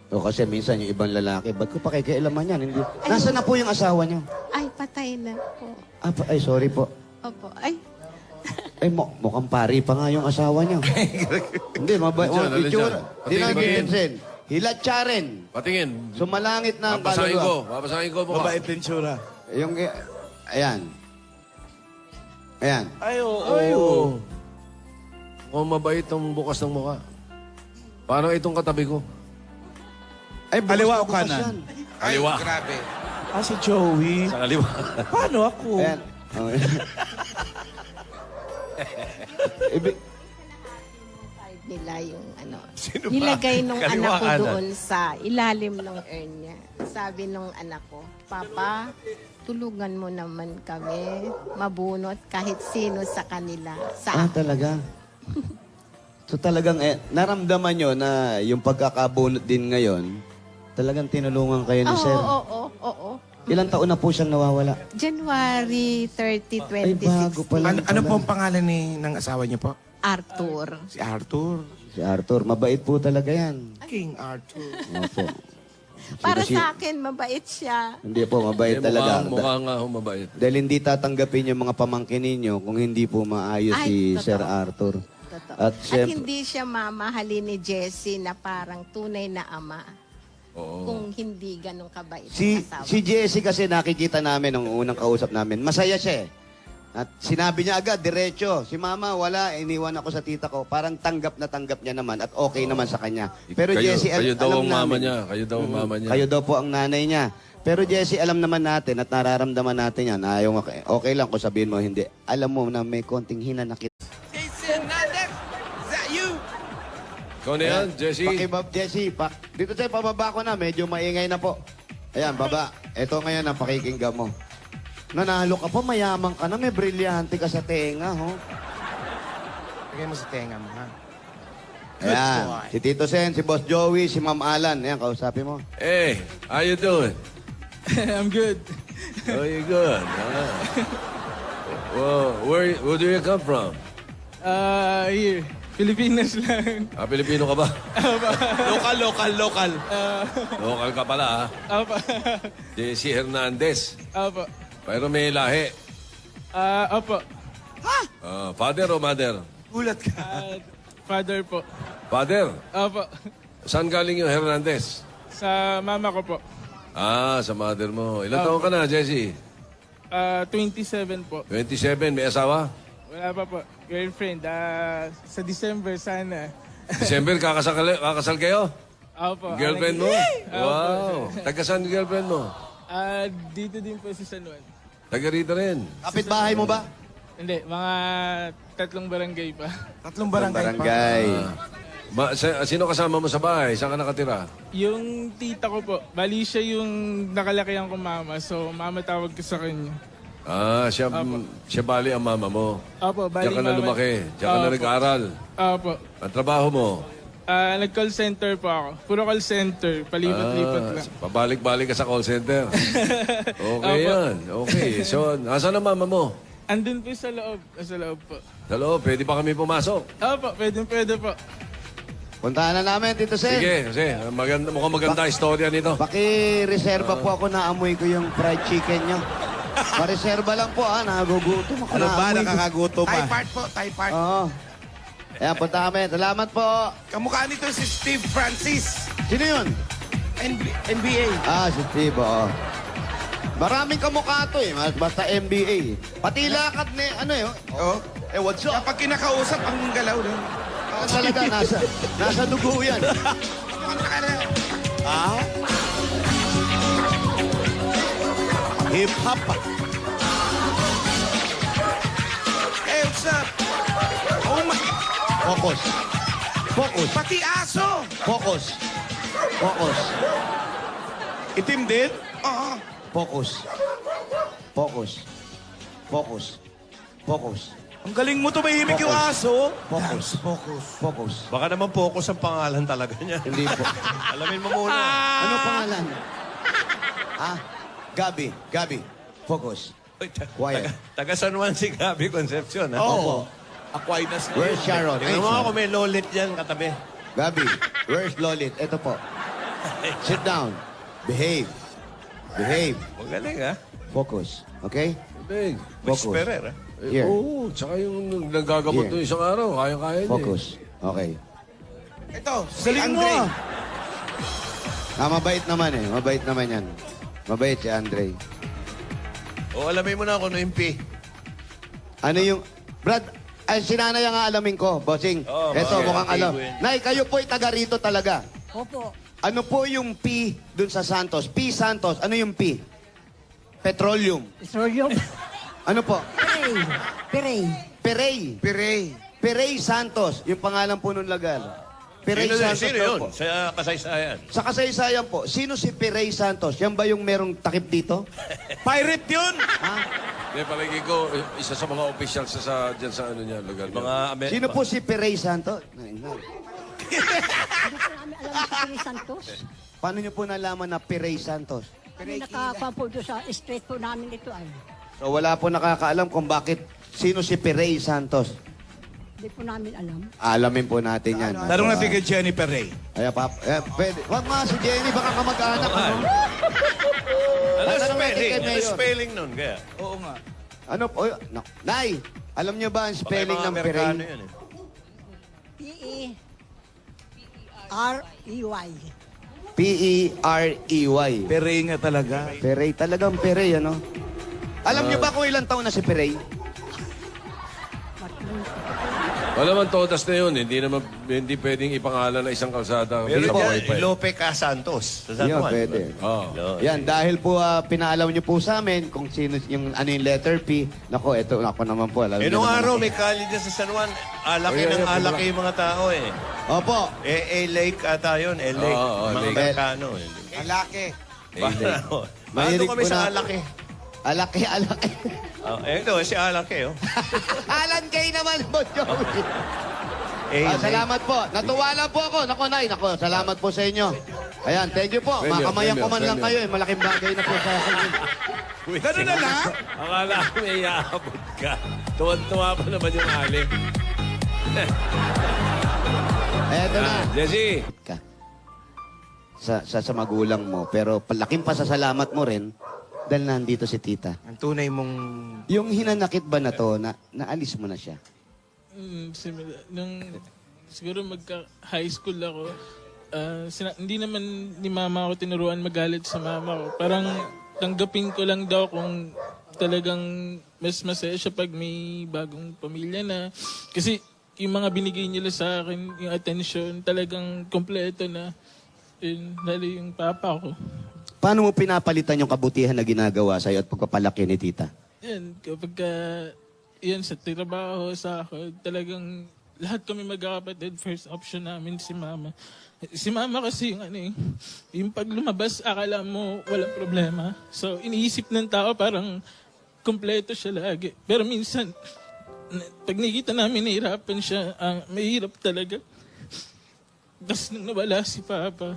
O kasi minsan yung ibang lalaki, ba't ko pakikialaman yan? Hindi. Nasaan na po yung asawa nyo? Ay, patay na po. Ay, sorry po. Opo. Ay, Ay, mukhang pari pa nga yung asawa niyo. Hindi, mabait. Alin dyan? Itsura. Di na Patingin. pinsin. Hilatsa rin. Patingin. Sumalangit na ang Papasahin kaluluwa. ko. Papasahin ko mukha. Mabait din tsura. Yung, ayan. Ayan. Ay, oo. Ay, oo. Mukhang mabait ang bukas ng mukha. Paano itong katabi ko? Ay, bukas Kaliwa na o bukas kanan? yan. Ay, Kaliwa. grabe. Si Joey. Sa kaliwa. Paano ako? Ayan. Okay. side nila yung Sino ba? nilagay nung Kaliwa, anak ko kanan. doon sa ilalim ng urn niya. Sabi nung anak ko, Papa, tulungan mo naman kami, mabunot kahit sino sa kanila. Sa Talaga? So talagang, naramdaman nyo na yung pagkakabunot din ngayon, talagang tinulungan kayo ni Sir. Oo. Ilang taon na po siyang nawawala? January 30, Ay, bago pa 2016. lang. Ano po ang pangalan ng asawa niyo po? Arthur. Si Arthur. Si Arthur, mabait po talaga yan. King Arthur. Opo. Para Sino si- sa akin, mabait siya. Hindi po, mabait talaga. Mukha nga humabait. Dahil hindi tatanggapin yung mga pamangkin ninyo kung hindi po maayos Ay, si totoo. Sir Arthur. Totoo. At At syempre- hindi siya mamahalin ni Jessie na parang tunay na ama. Oo. Kung hindi ganun kabait Si, ang asawa. si Jessie kasi nakikita namin nung unang kausap namin. Masaya siya eh. At sinabi niya agad, diretso, si mama wala, iniwan ako sa tita ko. Parang tanggap na tanggap niya naman at okay naman sa kanya. Pero Jessie, kayo daw alam ang mama namin. niya. Kayo daw ang mama niya. Kayo daw po ang nanay niya. Pero Jessie, alam naman natin at nararamdaman natin yan. Ayaw, okay lang kung sabihin mo hindi. Alam mo na may konting hinanakit. Jason Hernandez, is that you? Ikaw na yan, Jesse. Pakibab, Jessie. Dito tayo, pababa ko na. Medyo maingay na po. Ayan, baba. Ito ngayon ang pakikinggan mo. Nanalo ka pa, mayaman ka na. May brilyante ka sa tenga, ho. Lagay mo sa tenga mo, ha? Ayan. boy. Si Tito Sen, si Boss Joey, si Ma'am Alan. Ayan, kausapin mo. Hey, how you doing? I'm good. Oh, you good. Well, where do you come from? Here. Pilipinas lang. Pilipino ka ba? Local. Local ka pala, ha? Apa. Jesse Hernandez. Apa. Pero may lahi. Apa. Father o mother? Gulat ka. Father po. Father? Apa. Saan galing yung Hernandez? Sa mama ko po. Sa mother mo. Ilan taon ka na, Jesse? 27 po. 27. May asawa? Wala pa po. Girlfriend. Sa December sana. December, kakasal kayo? Opo. Girlfriend mo? Wow. Taga saan yung girlfriend mo? Dito din po sa San Juan. Taga rito rin. Kapitbahay mo ba? Hindi, mga 3 barangay pa. 3 barangay pa. Barangay. Sino kasama mo sa bahay? Saan ka nakatira? Yung tita ko po, bali siya yung nakalakihan ko mama. So, mama tawag ko sa kanya. Siya bali ang mama mo. Opo, bali Diyan ka na mama. lumaki. Diyan ka na Opo. nag-aaral. Opo. Ang trabaho mo? Nag-call center po ako. Puro call center. Palipat-lipat lang. Pabalik-balik ka sa call center. Okay Opo. yan. Okay. So, nasaan ang mama mo? Andun po sa loob. Sa loob po. Sa loob, pwede pa kami pumasok. Opo, pwede po. Puntahan na namin, Tito Sen. Sige, mukhang maganda istorya nito. Paki-reserva po ako na amoy ko yung fried chicken nyo. Pa-reserva lang po, nagugutom ako Ano na ba? amoy ko. Nakakaguto Thai pa. part po, Thai part. Oo. Ayan, punta kami. Salamat po. Kamukha nito si Steve Francis, Sino yun? NBA. Si Steve, oo. Maraming kamukha to eh, basta NBA. Pati lakad ni, Oh. what's up? Kapag kinakausap, ang galaw doon. Talaga, nasa dugo yan. Hip-hop pa. Hey, what's up? Oh my... Focus. Focus. Pati aso! Focus. Focus. Itim din? Oo. Focus. Focus. Focus. Focus. Ang galing mo tumahimik yung aso. Focus. Focus. Focus. Baka naman focus ang pangalan talaga niya. Hindi po. Alamin mo muna. Ano pangalan? Gabi. Gabi. Focus. Uy, Quiet. taga San Juan si Gabi Concepcion, ha? Oo. Aquinas na. Where's Sharon? Tingnan mo ako, may lolit yan katabi. Gabi. Where's Lolit? Ito po. Sit down. Behave. Behave. Magaling, ha? Focus. Okay? Big. Focus. Whisperer, ha? Here. Oo, tsaka yung nagagamot Here. nung isang araw, kaya-kaya niya. Focus. Okay. Ito, si Galing mo Andre. Mabait naman eh. Mabait naman yan. Mabait si Andre. O, alamin mo na ako no yung P. Ano yung... Brad, ay sinanay ang alamin ko, bossing. Oo, Ito, okay. mukhang alam. Okay. Nay, kayo po'y taga rito talaga. Opo. Ano po yung P dun sa Santos? P Santos. Ano yung P? Petroleum. Petroleum. Ano po? Perey. Perey. Perey. Pirey. Perey Santos. Yung pangalan po nung lagal. Perey Santos Sino daw yun? po. Sa kasaysayan. Sa kasaysayan po, sino si Perey Santos? Yan ba yung merong takip dito? Pirate yun. Hindi, palagi ko, isa sa mga officials dyan sa ano niya, lugar niya. Mga Sino po si Perey Santos? Hindi po namin alam si Perey Santos. Paano niyo po nalaman na Perey Santos? Kami nakakuha po doon sa street po namin ito ay. So wala po nakakaalam kung bakit sino si Perey Santos. Hindi po namin alam. Alamin po natin yan. Tanong natin kay Jennifer Ray. Ay, pwede. Wag nga si Jenny, baka kamag-anak. Ano? Ano Tanong natin spelling? kay Ano Mayor. spelling nun? Kaya? Oo nga. Ano po? Nay, alam niyo ba ang spelling ng Amerikano Perey? yun, eh. P-E-R-E-Y. P-E-R-E-Y. Peray nga talaga. Perey, talagang Perey, ano? Alam niyo ba kung ilang taon na si Perey? Wala man todas na yun, hindi pwedeng ipangalan na isang kalsada. Pero Sa dyan, wifi. Lope Ka Santos. Sa San Yun, Juan. pwede. Oo. Yan, dahil po pinaalam niyo po sa amin kung sino yung ano yung letter P. Nako, eto ako naman po. Alam Eh, niyo nung naman araw, ako. may college dyan sa San Juan. Alaki Oh, ng yeah, alaki yung mga tao, eh. Opo. Lake ata yun. Lake. Oo, mga Lake. Amerikano. eh. Malaki. Paano? Mahilig Paano kami po sa na- alaki? Alaki. Ito, si alaki, oh. Alan Kay naman po, Joey. Lake. Salamat po. Natuwa lang po ako. Nako, Nay. Nako, salamat po sa inyo. Ayan, thank you po. Premium, Makamayan ko man lang premium. kayo. Malaking bagay na po sa akin. Ganun na lang. Akala ko may iaabot ka. Tuwan-tuwa pa naman yung aling. Eto na. Jesse! Ka. Sa magulang mo. Pero palaking pasasalamat mo rin dahil nandito si tita. Ang tunay mong... Yung hinanakit ba na to, naalis mo na siya? Similar. Nung siguro magka-high school ako, hindi naman ni mama ako tinuruan magalit sa mama ko. Parang tanggapin ko lang daw kung talagang mas masaya siya pag may bagong pamilya na. Kasi yung mga binigay nila sa akin, yung attention, talagang kompleto na. Yun, lalo yung papa ko. Paano mo pinapalitan yung kabutihan na ginagawa sa'yo at pagpapalaki ni tita? Yan, kapag yan, sa trabaho, sa ako, talagang lahat kami magkakapatid, first option namin si mama. Si mama kasi yung yung pag lumabas, akala mo walang problema. So, iniisip ng tao parang kumpleto siya lagi. Pero minsan, pag nakikita namin nahihirapan siya, mahirap talaga. Tapos nung nawala si Papa,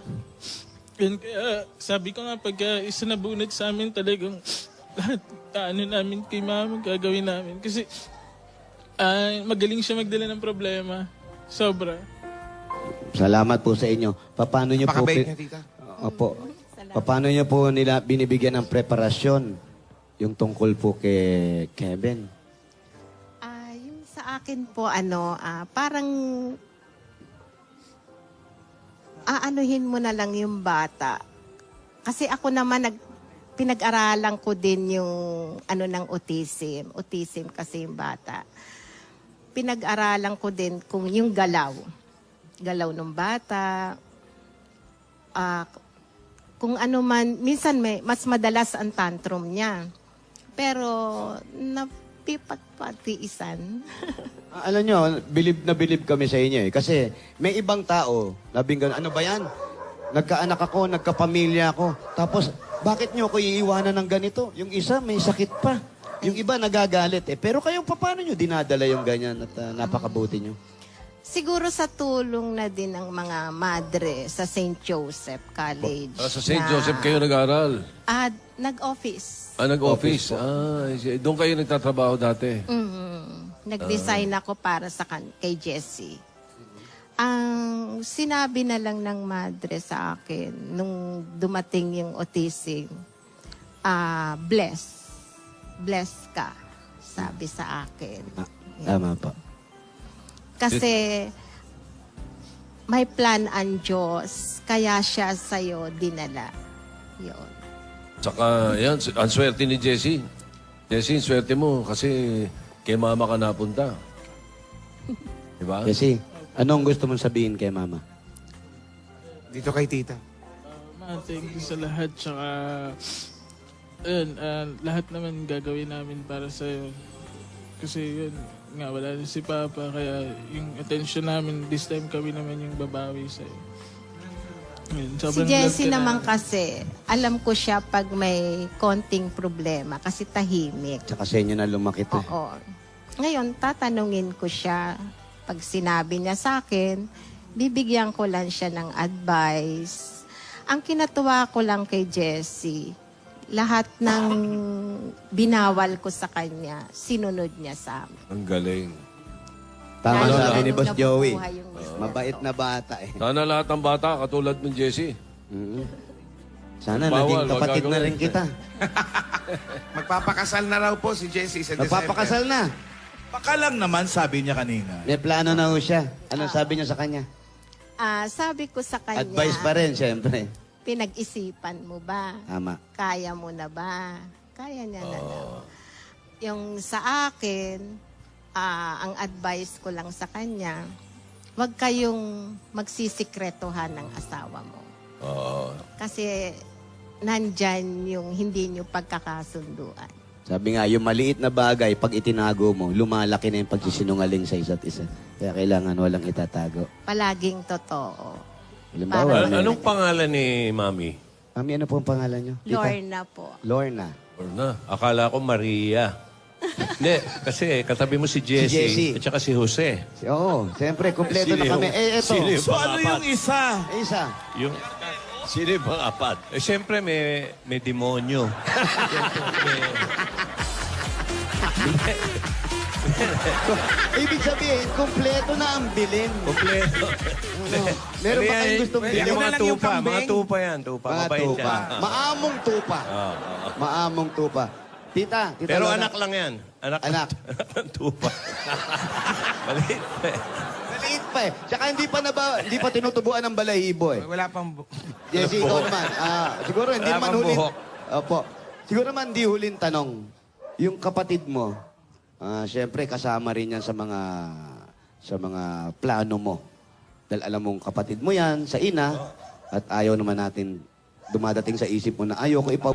yun, kaya sabi ko nga, pag isa na bunod sa amin talagang lahat, namin kay mama, gagawin namin. Kasi magaling siya magdala ng problema. Sobra. Salamat po sa inyo. Paano nyo po... Pakabait niya, tita. Opo. Paano nyo po nila binibigyan ng preparasyon yung tungkol po kay Kevin? Yung sa akin po, parang aanuhin mo na lang yung bata. Kasi ako naman, pinag-aralan ko din yung ng autism. Autism kasi yung bata. Pinag-aralan ko din kung yung galaw ng bata, kung ano man, minsan mas madalas ang tantrum niya. Pero, napipagpatiisan. Alam nyo, bilib kami sa inyo eh. Kasi may ibang tao, ano ba yan? Nagkaanak ako, nagkapamilya ako. Tapos, bakit nyo ako iiwanan ng ganito? Yung isa, may sakit pa. Yung iba, nagagalit eh. Pero kayo, paano nyo dinadala yung ganyan at napakabuti nyo? Siguro sa tulong na din ng mga madre sa St. Joseph College. Sa St. Joseph kayo nag-aral? Nag-office. Nag-office. Doon kayo nagtatrabaho dati? Nag-design ako para kay Jessie. Ang sinabi na lang ng madre sa akin nung dumating yung autism, bless ka, sabi sa akin. Tama po. Kasi may plan ang Diyos, kaya siya sa'yo dinala. Yun. Saka, yan, ang swerte ni Jessie. Jessie, swerte mo kasi kay mama ka napunta. Diba? Kasi, anong gusto mong sabihin kay mama? Dito kay tita. Thank you sa lahat. Tsaka, lahat naman gagawin namin para sa'yo. Kasi yun, nga wala na si Papa. Kaya yung attention namin, this time kami naman yung babawi sa'yo. Yun, Si Jessie naman kasi, alam ko siya pag may konting problema kasi tahimik. Tsaka sa inyo na lumaki to. Oo. Ngayon, tatanungin ko siya. Pag sinabi niya sa akin, bibigyan ko lang siya ng advice. Ang kinatuwa ko lang kay Jessie, lahat ng binawal ko sa kanya, sinunod niya sa amin. Ang galing. Tama Lalo sabi ni nung Boss Joey. nabubuhay yung mister Mabait ko. na bata eh. Sana lahat ng bata katulad ng Jessie. Sana Bawal, naging wag kapatid na gagawin. rin kita. Magpapakasal na raw po si Jessie sa December. Magpapakasal na. Baka lang naman, sabi niya kanina. May plano na ho siya. Anong sabi niya sa kanya? Sabi ko sa kanya, Advice pa rin, siyempre. pinag-isipan mo ba? Tama. Kaya mo na ba? Kaya niya na daw. Yung sa akin, ang advice ko lang sa kanya, huwag kayong magsisikretohan ng asawa mo. Kasi nandyan yung hindi nyo pagkakasunduan. Sabi nga, yung maliit na bagay, pag itinago mo, lumalaki na yung pagsisinungaling sa isa't isa. Kaya kailangan walang itatago. Palaging totoo. Halimbawa, Anong pangalan ni Mami? Mami, ano po ang pangalan niyo? Tita? Lorna po. Lorna. Or na? Akala ko Maria. Hindi, kasi katabi mo si Jessie, Jessie. at saka si Jose. Oo, siyempre, kumpleto Sino na kami. yung- Eto. sino yung So ano pang-apat? yung isa? Isa. Yung, sino yung pang-apat? Siyempre, may demonyo. Ibig sabihin, kumpleto na ang bilin. Kompleto. Meron ba kayong gustong Pwede bilin? mo na Mga lang yung tupa, mga kambing. tupa yan. Tupa, Mga mabait tupa. yan. Maamong tupa. Maamong tupa. Tita, tita Pero Lorna. anak lang yan. Anak Anak. ng tupa. Maliit. Maliit pa eh. Tsaka hindi pa tinutubuan ng balahibo eh. Wala pang... Jessie, ikaw naman. Siguro hindi Wala naman pang huling... buhok. Opo. Siguro naman hindi huling tanong. Yung kapatid mo, syempre kasama rin yan sa mga plano mo. Dahil alam mong kapatid mo yan sa ina at ayaw naman natin dumadating sa isip mo na ayoko ipa...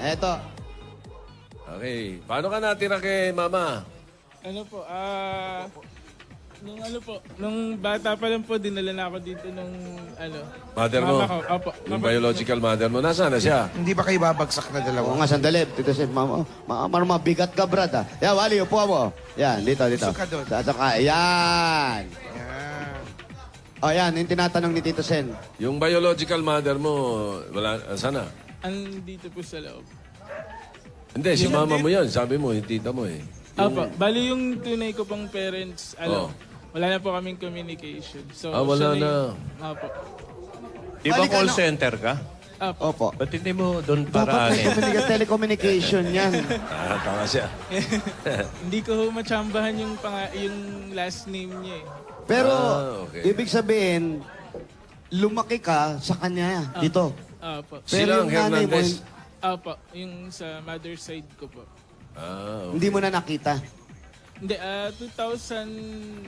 Eto. Okay. Paano ka natira kay mama? Ano po, Nung ano po, nung bata pa lang po, dinala na ako dito nung ano. Mother mo? Mama ko, opo. Yung biological mother mo. Nasaan na siya? Hindi ba kayo babagsak na Oo dalawa? nga, sandali. Dito si mama. Mabigat ka, Brad. Ah. Yan, Wally, upo mo. Yan, dito. Gusto ka doon. Yan. Yan. O, yan, yung tinatanong ni Tito Sen. Yung biological mother mo, wala, sana? Andito po sa loob. Hindi, si mama mo yan. Sabi mo, yung tita mo eh. Opo, bali yung tunay ko pong parents, Oh. wala na po kaming communication. So, Wala siya na. Opo. Di ba Balik call ano? center ka? Opo. Opo. Ba't hindi mo doon Dapat may paraanin? telecommunication yan. Tama siya. Hindi ko ho matsambahan yung, yung last name niya eh. Pero, okay. ibig sabihin, lumaki ka sa kanya dito. Opo. Silang yung nanay mo, Hernandez. Opo, yung sa mother side ko po. hindi mo na nakita. Hindi, 2008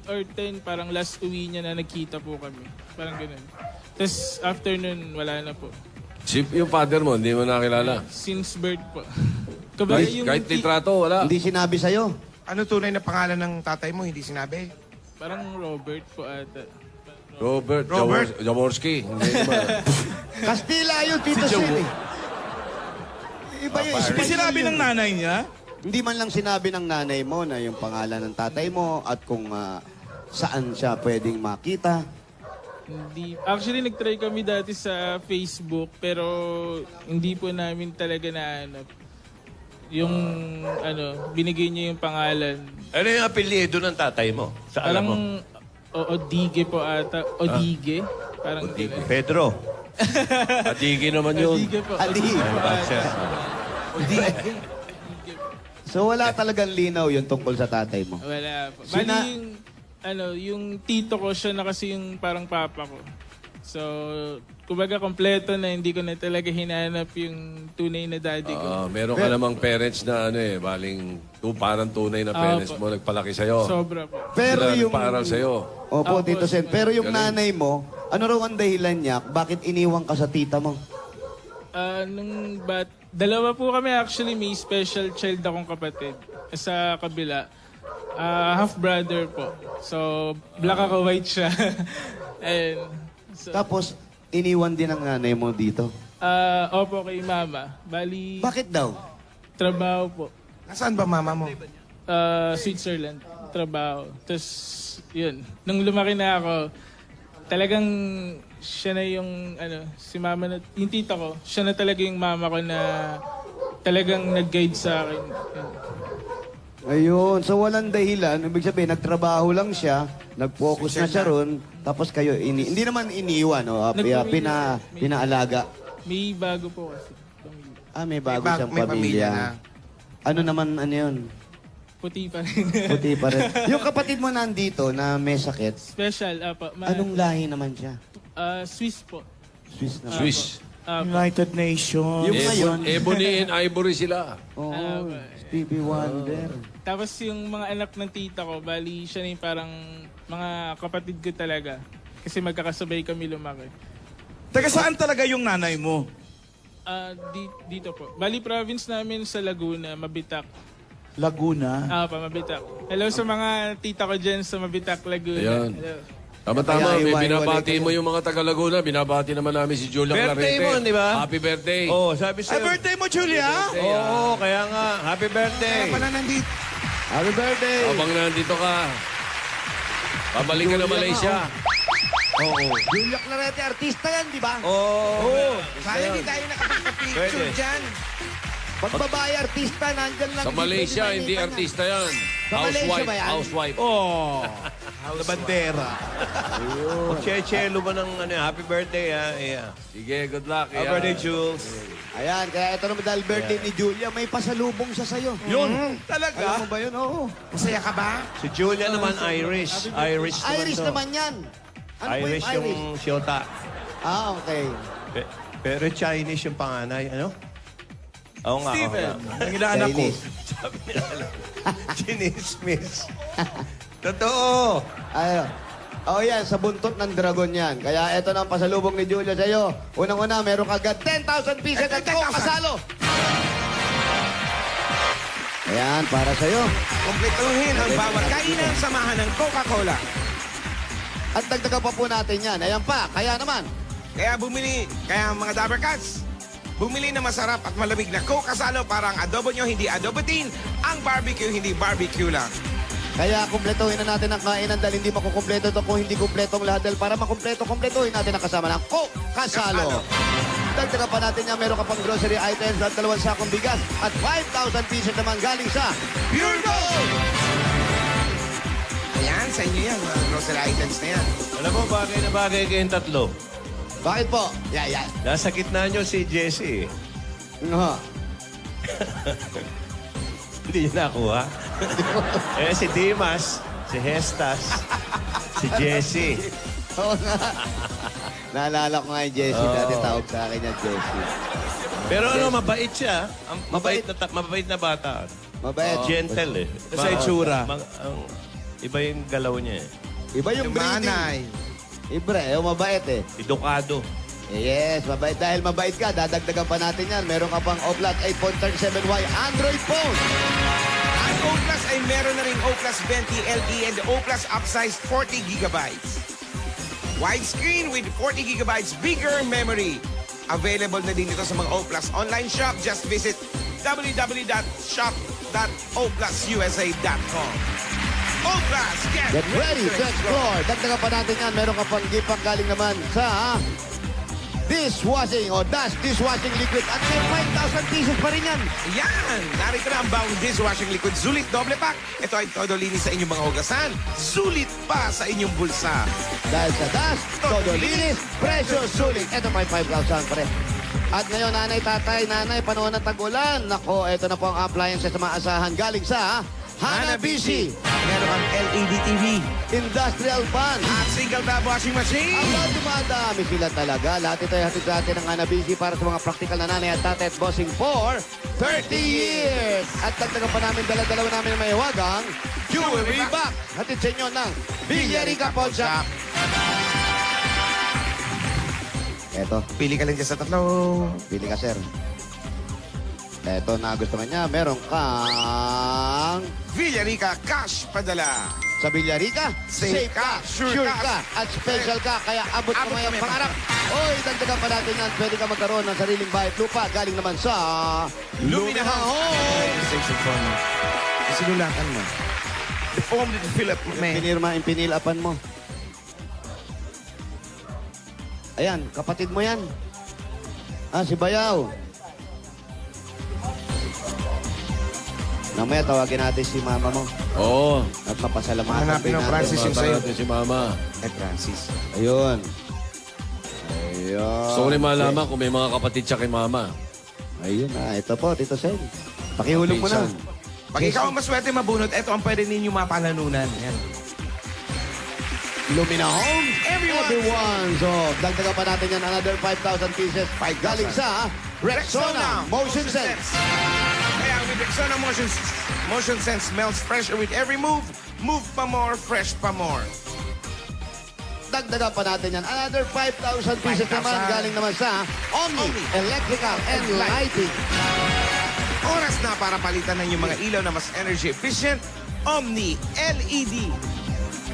or 10, parang last uwi niya na nagkita po kami. Parang ganun. Tapos after nun, wala na po. Yung father mo, hindi mo nakilala. Since birth po. Kabaga Kahit litrato, wala. Hindi sinabi sa'yo. Ano tunay na pangalan ng tatay mo? Hindi sinabi? Parang Robert po ata. Robert. Jaworski. Hindi naman. Kastila yun, Tito Sen. eh. Iba yung Hindi Espanyol sinabi yun. ng nanay niya? Hindi man lang sinabi ng nanay mo na yung pangalan ng tatay mo at kung saan siya pwedeng makita. Hindi. Actually, nag-try kami dati sa Facebook, pero hindi po namin talaga nahanap. Yung, binigay niya yung pangalan. Ano yung apelyido ng tatay mo? Sa alam mo? Odige po ata. Odige? Parang Odige. Pedro. Atigi naman yun. Odige po. Adi. Odige po ata. So wala talagang linaw yung tungkol sa tatay mo. Wala po. Sina- Bali yung tito ko, siya na kasi yung parang papa ko. So, kumbaga kompleto na, hindi ko na talaga hinanap yung tunay na daddy ko. Meron ka namang parents na baling parang tunay na parents Opo. mo nagpalaki sa'yo. Sobra po. Pero Sila yung... nagpaaral sa'yo. Opo, Opo, Tito Sen. Pero yung Galing. nanay mo, ano raw ang dahilan niya? Bakit iniwan ka sa tita mo? Dalawa po kami actually, may special child akong kapatid. Sa kabila. Half brother po. So, black ako, white siya. And, so, Tapos, iniwan din ang nanay mo dito. opo kay mama. Bali, Bakit daw? trabaho po. Nasaan ba mama mo? Switzerland, trabaho. Tapos, yun. Nung lumaki na ako, talagang siya na yung, si mama na, yung tita ko, siya na talaga yung mama ko na talagang nag-guide sa akin. Yun. Ayun, so walang dahilan. Ibig sabihin, nagtrabaho lang siya, nag-focus na siya ron, tapos kayo, hindi naman iniwan, no? Nagpamilya. Pinaalaga. May bago po kasi. Pamilya. May bago May siyang may pamilya na. Ano naman, yun? Puti pa rin. Puti pa rin. Yung kapatid mo nandito na may sakit, Special, apa. anong lahi naman siya? Swiss po. Swiss naman. Swiss. United Nations. Yung ngayon, Ebony and Ivory sila. oh, Stevie Wonder. Tapos yung mga anak ng tita ko, bali siya na yung parang mga kapatid ko talaga. Kasi magkakasabay kami lumaki. Taga saan talaga yung nanay mo? Dito po. Bali province namin sa Laguna, Mabitak. Laguna. Mabitak. Hello sa mga tita ko dyan sa Mabitak, Laguna. Ayan. Hello. Tama-tama, Kaya may iwa-iwalay binabati kayo. mo yung mga taga-Laguna. Binabati naman namin si Julia Birthday Clarete. mo, di ba? Happy birthday. Oh, sabi Ay, sa'yo. birthday mo, Julia? Oo, kaya nga. Happy birthday. Kaya pala nandito. Happy birthday! Habang nandito ka, pabalik ka na Malaysia. Oo. Julia Clarete, artista yan, di ba? Oo. Sana hindi tayo nakapagpa-picture Pwede. dyan. Pag babae artista, nandyan lang. Sa Malaysia, pwede hindi makita artista yan. Sa Malaysia ba yan? Housewife. Oh. Sa bandera. Che-chelo ba ng happy birthday, ha? Yeah. Sige, good luck. Happy birthday, Jules. Ayan, kaya ito naman dahil birthday ni Julia, may pasalubong siya sa'yo. Yun. Alam Talaga? mo ba yun? Oo. Masaya ka ba? Si Julia naman, Irish. Irish naman Irish to. naman yan. Ano po Irish yung Irish? yung Shota. Okay. Pero Chinese yung panganay, ano? Oo nga. Steven, oo nga. ang inaanak ko. Chinese. Sabi nila, Chinismis. Totoo. Ayun. Oh yan, sa buntot ng dragon yan. Kaya ito na ang pasalubong ni Julia sa'yo. Unang-una, meron ka agad 10,000 pieces at 10,000. ikaw kasalo. Ayan, para sa'yo. Kumpletuhin ang bawat kainan samahan ng Coca-Cola. At dagdagan pa po natin yan. Ayan pa, kaya naman. Kaya mga Dabber Cats, bumili na masarap at malamig na Coke Kasalo para ang adobo nyo hindi adobo din, ang barbecue hindi barbecue lang. Kaya kumpletuhin na natin ang kainan dahil hindi makukumpleto ito kung hindi kumpletong lahat. Dahil para makumpletuhin natin ang kasama ng Coke Kasalo. Dagdagan pa natin yan, meron ka pang grocery items at 2 sakong bigas at 5,000 pieces naman galing sa Pure Gold! Ayan, sa inyo yan, mga grocery items na yan. Alam mo, bagay na bagay kayong tatlo. Bakit po? Yeah. Nasa gitna nyo si Jessie. Nga. Hindi niya nakuha. Si Dimas, si Hestas, si Jessie. Oo nga. Naalala ko nga yung Jessie. Dati tawag sa akin yung Jessie. Pero mabait siya. Mabait na bata. Mabait. Gentle eh. Sa itsura. Iba yung galaw niya eh. Iba yung breeding. Manay. Ibre, mabait eh. Edukado. Yes, mabait. Dahil mabait ka, dadagdagan pa natin yan. Meron ka pang Oplat 8.37Y Android phone. Ang O Plus ay meron na rin O Plus 20 LE and O Plus upsized 40 gigabytes. Widescreen with 40 gigabytes bigger memory. Available na din ito sa mga O Plus online shop. Just visit www.shop.oplususa.com. O Plus, Get ready to explore. Dagdagan pa natin yan. Meron ka pang gift pang galing naman sa dishwashing o Dash dishwashing liquid at may 5,000 pieces pa rin yan. Yan! Narito na ang bawang dishwashing liquid. Sulit double pack. Ito ay todo linis sa inyong mga hugasan. Sulit pa sa inyong bulsa. Dahil sa Dash, todo linis, presyo sulit. Ito may 5,000 pa rin. At ngayon, nanay, tatay, nanay, panahon ng tag-ulan. Nako, ito na po ang appliances na maasahan galing sa Hanabishi. Meron kang LED TV Industrial Fan. at single tap washing machine. Aba, dumadami sila talaga. Lahat ito ay hatid natin ng Hanabishi para sa mga praktikal na nanay at tatay at bossing for 30 years. At dagdagan pa namin, dala-dalawa namin ang mahiwagang Jewelry Box. Hatid sa inyo ng Villarica Pawn Shop. Eto, Pili ka lang dyan sa tatlo. pili ka, sir. Eto, nagustuhan niya. Meron kang Villarica Cash Padala. sa Villarica, Safe ka, sure ka. at special ka. Kaya abot mo Abot may kami, pangarap. Oy, dagdagan pa natin yan. Pwede ka magkaroon ng sariling bahay at lupa. Galing naman sa Lumina Home. Station form mo. Sinulatan mo. The form that you fill up, man. Pinirma, impinilapan mo. Ayan, kapatid mo yan. Si Bayaw. Namaya tawagin natin si mama mo Oo. at mapasalamatan Hanapin din ang natin. Francis yung Mata sa'yo. natin si Mama. Eh, Francis. Ayun. Ayun. Gusto ko rin malaman kung may mga kapatid siya kay Mama. Ayun na, ito po, Tito Sen. Pakihulog mo na. Pinsan. Pag ikaw ang maswerte mabunot, ito ang pwede ninyo mapalanunan. Yan. Lumina Home. Everyone. So, dagdagan pa natin yan another 5,000 pieces. 5,000. Galing sa Rexona Motion Sense. Kaya with Rexona Motion Sense melts fresher with every move. Move pa more, fresh pa more. Dagdagan pa natin yan another 5,000 pieces 5,000. naman. Galing naman sa Omni Electrical and Lighting. Oras na para palitan ng yung mga ilaw na mas energy efficient. Omni LED.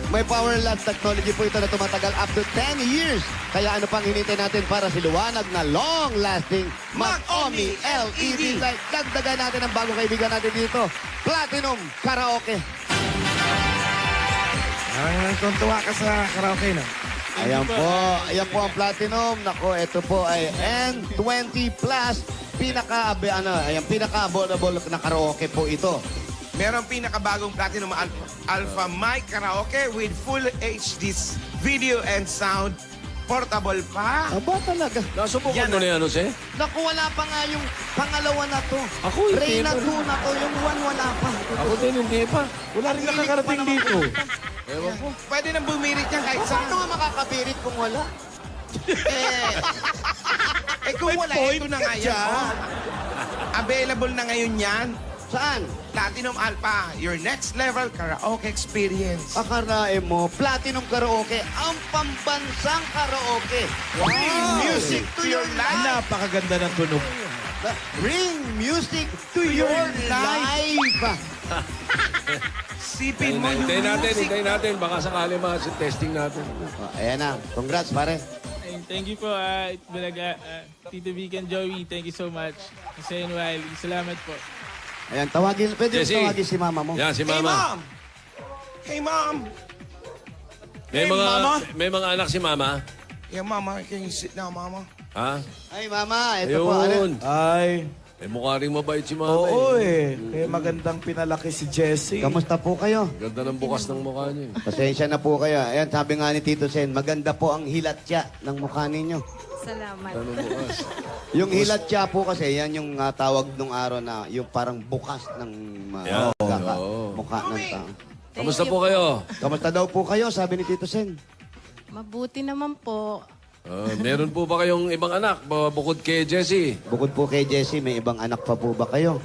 May power lamp technology po ito na tumatagal up to 10 years. Kaya ano pang hinintay natin para siluwanag na long-lasting Mag-Omni LED light. Dagdagan natin ang bagong kaibigan natin dito, Platinum Karaoke. Tuntua ka sa karaoke, no? Ayan po ang Platinum. Nako, ito po ay N20 Plus. Pinaka-affordable na karaoke po ito. Meron pinakabagong Platinum Alpha Mic Karaoke with full HD video and sound. Portable pa. Aba talaga. Nasubukan Yan mo na yan, Jose? Naku, wala pa nga yung pangalawa na to. Ako, hindi Reyna pa. 2 na to. Yung 1 wala pa. Ako din, hindi pa. Wala rin nakakarating dito. Ewan ko. Pwede nang bumirit yan kahit Paano saan. nga makakapirit kung wala? Kung wala, ito na nga yan. dyan. Oh. Available na ngayon yan. Saan? Platinum Alpha, your next level karaoke experience. Akarain mo, Platinum Karaoke, ang pambansang karaoke. Bring music to your life. Napakaganda ng tunog. Bring music to your life. Sipin mo yung Hintayin natin. Baka sakali testing natin. Oh, ayan na. Congrats, pare. And thank you po, Bulaga, Tito Vic and Joey. Thank you so much. Kasi Wiley. Salamat po. Ayan, pwede Jesse. tawagin si mama mo. Yan, si Hey, Mama. Mom! Hey, Mom! May mga anak si Mama. Yeah, Mama, can you sit down, Mama? Ha? Ay, mama, ito po. Ano? Ayun. Ay, Mukha rin mabait si Mama. oo eh. Kaya magandang pinalaki si Jessie. Kamusta po kayo? Ganda ng bukas ng mukha niya. Pasensya na po kayo. Ayan, sabi nga ni Tito Sen, maganda po ang hilatya ng mukha ninyo. Salamat. Ganda ng bukas. Yung hilatya po kasi, yan yung tawag nung araw na yung parang bukas ng Yeah. mukha ng tao. Kamusta po kayo? Kamusta daw po kayo, sabi ni Tito Sen? Mabuti naman po. Meron po ba kayong ibang anak bukod kay Jessie? Bukod po kay Jessie, may ibang anak pa po ba kayo?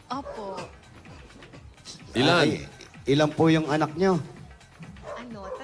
Opo. Ilan? Ilan po yung anak nyo?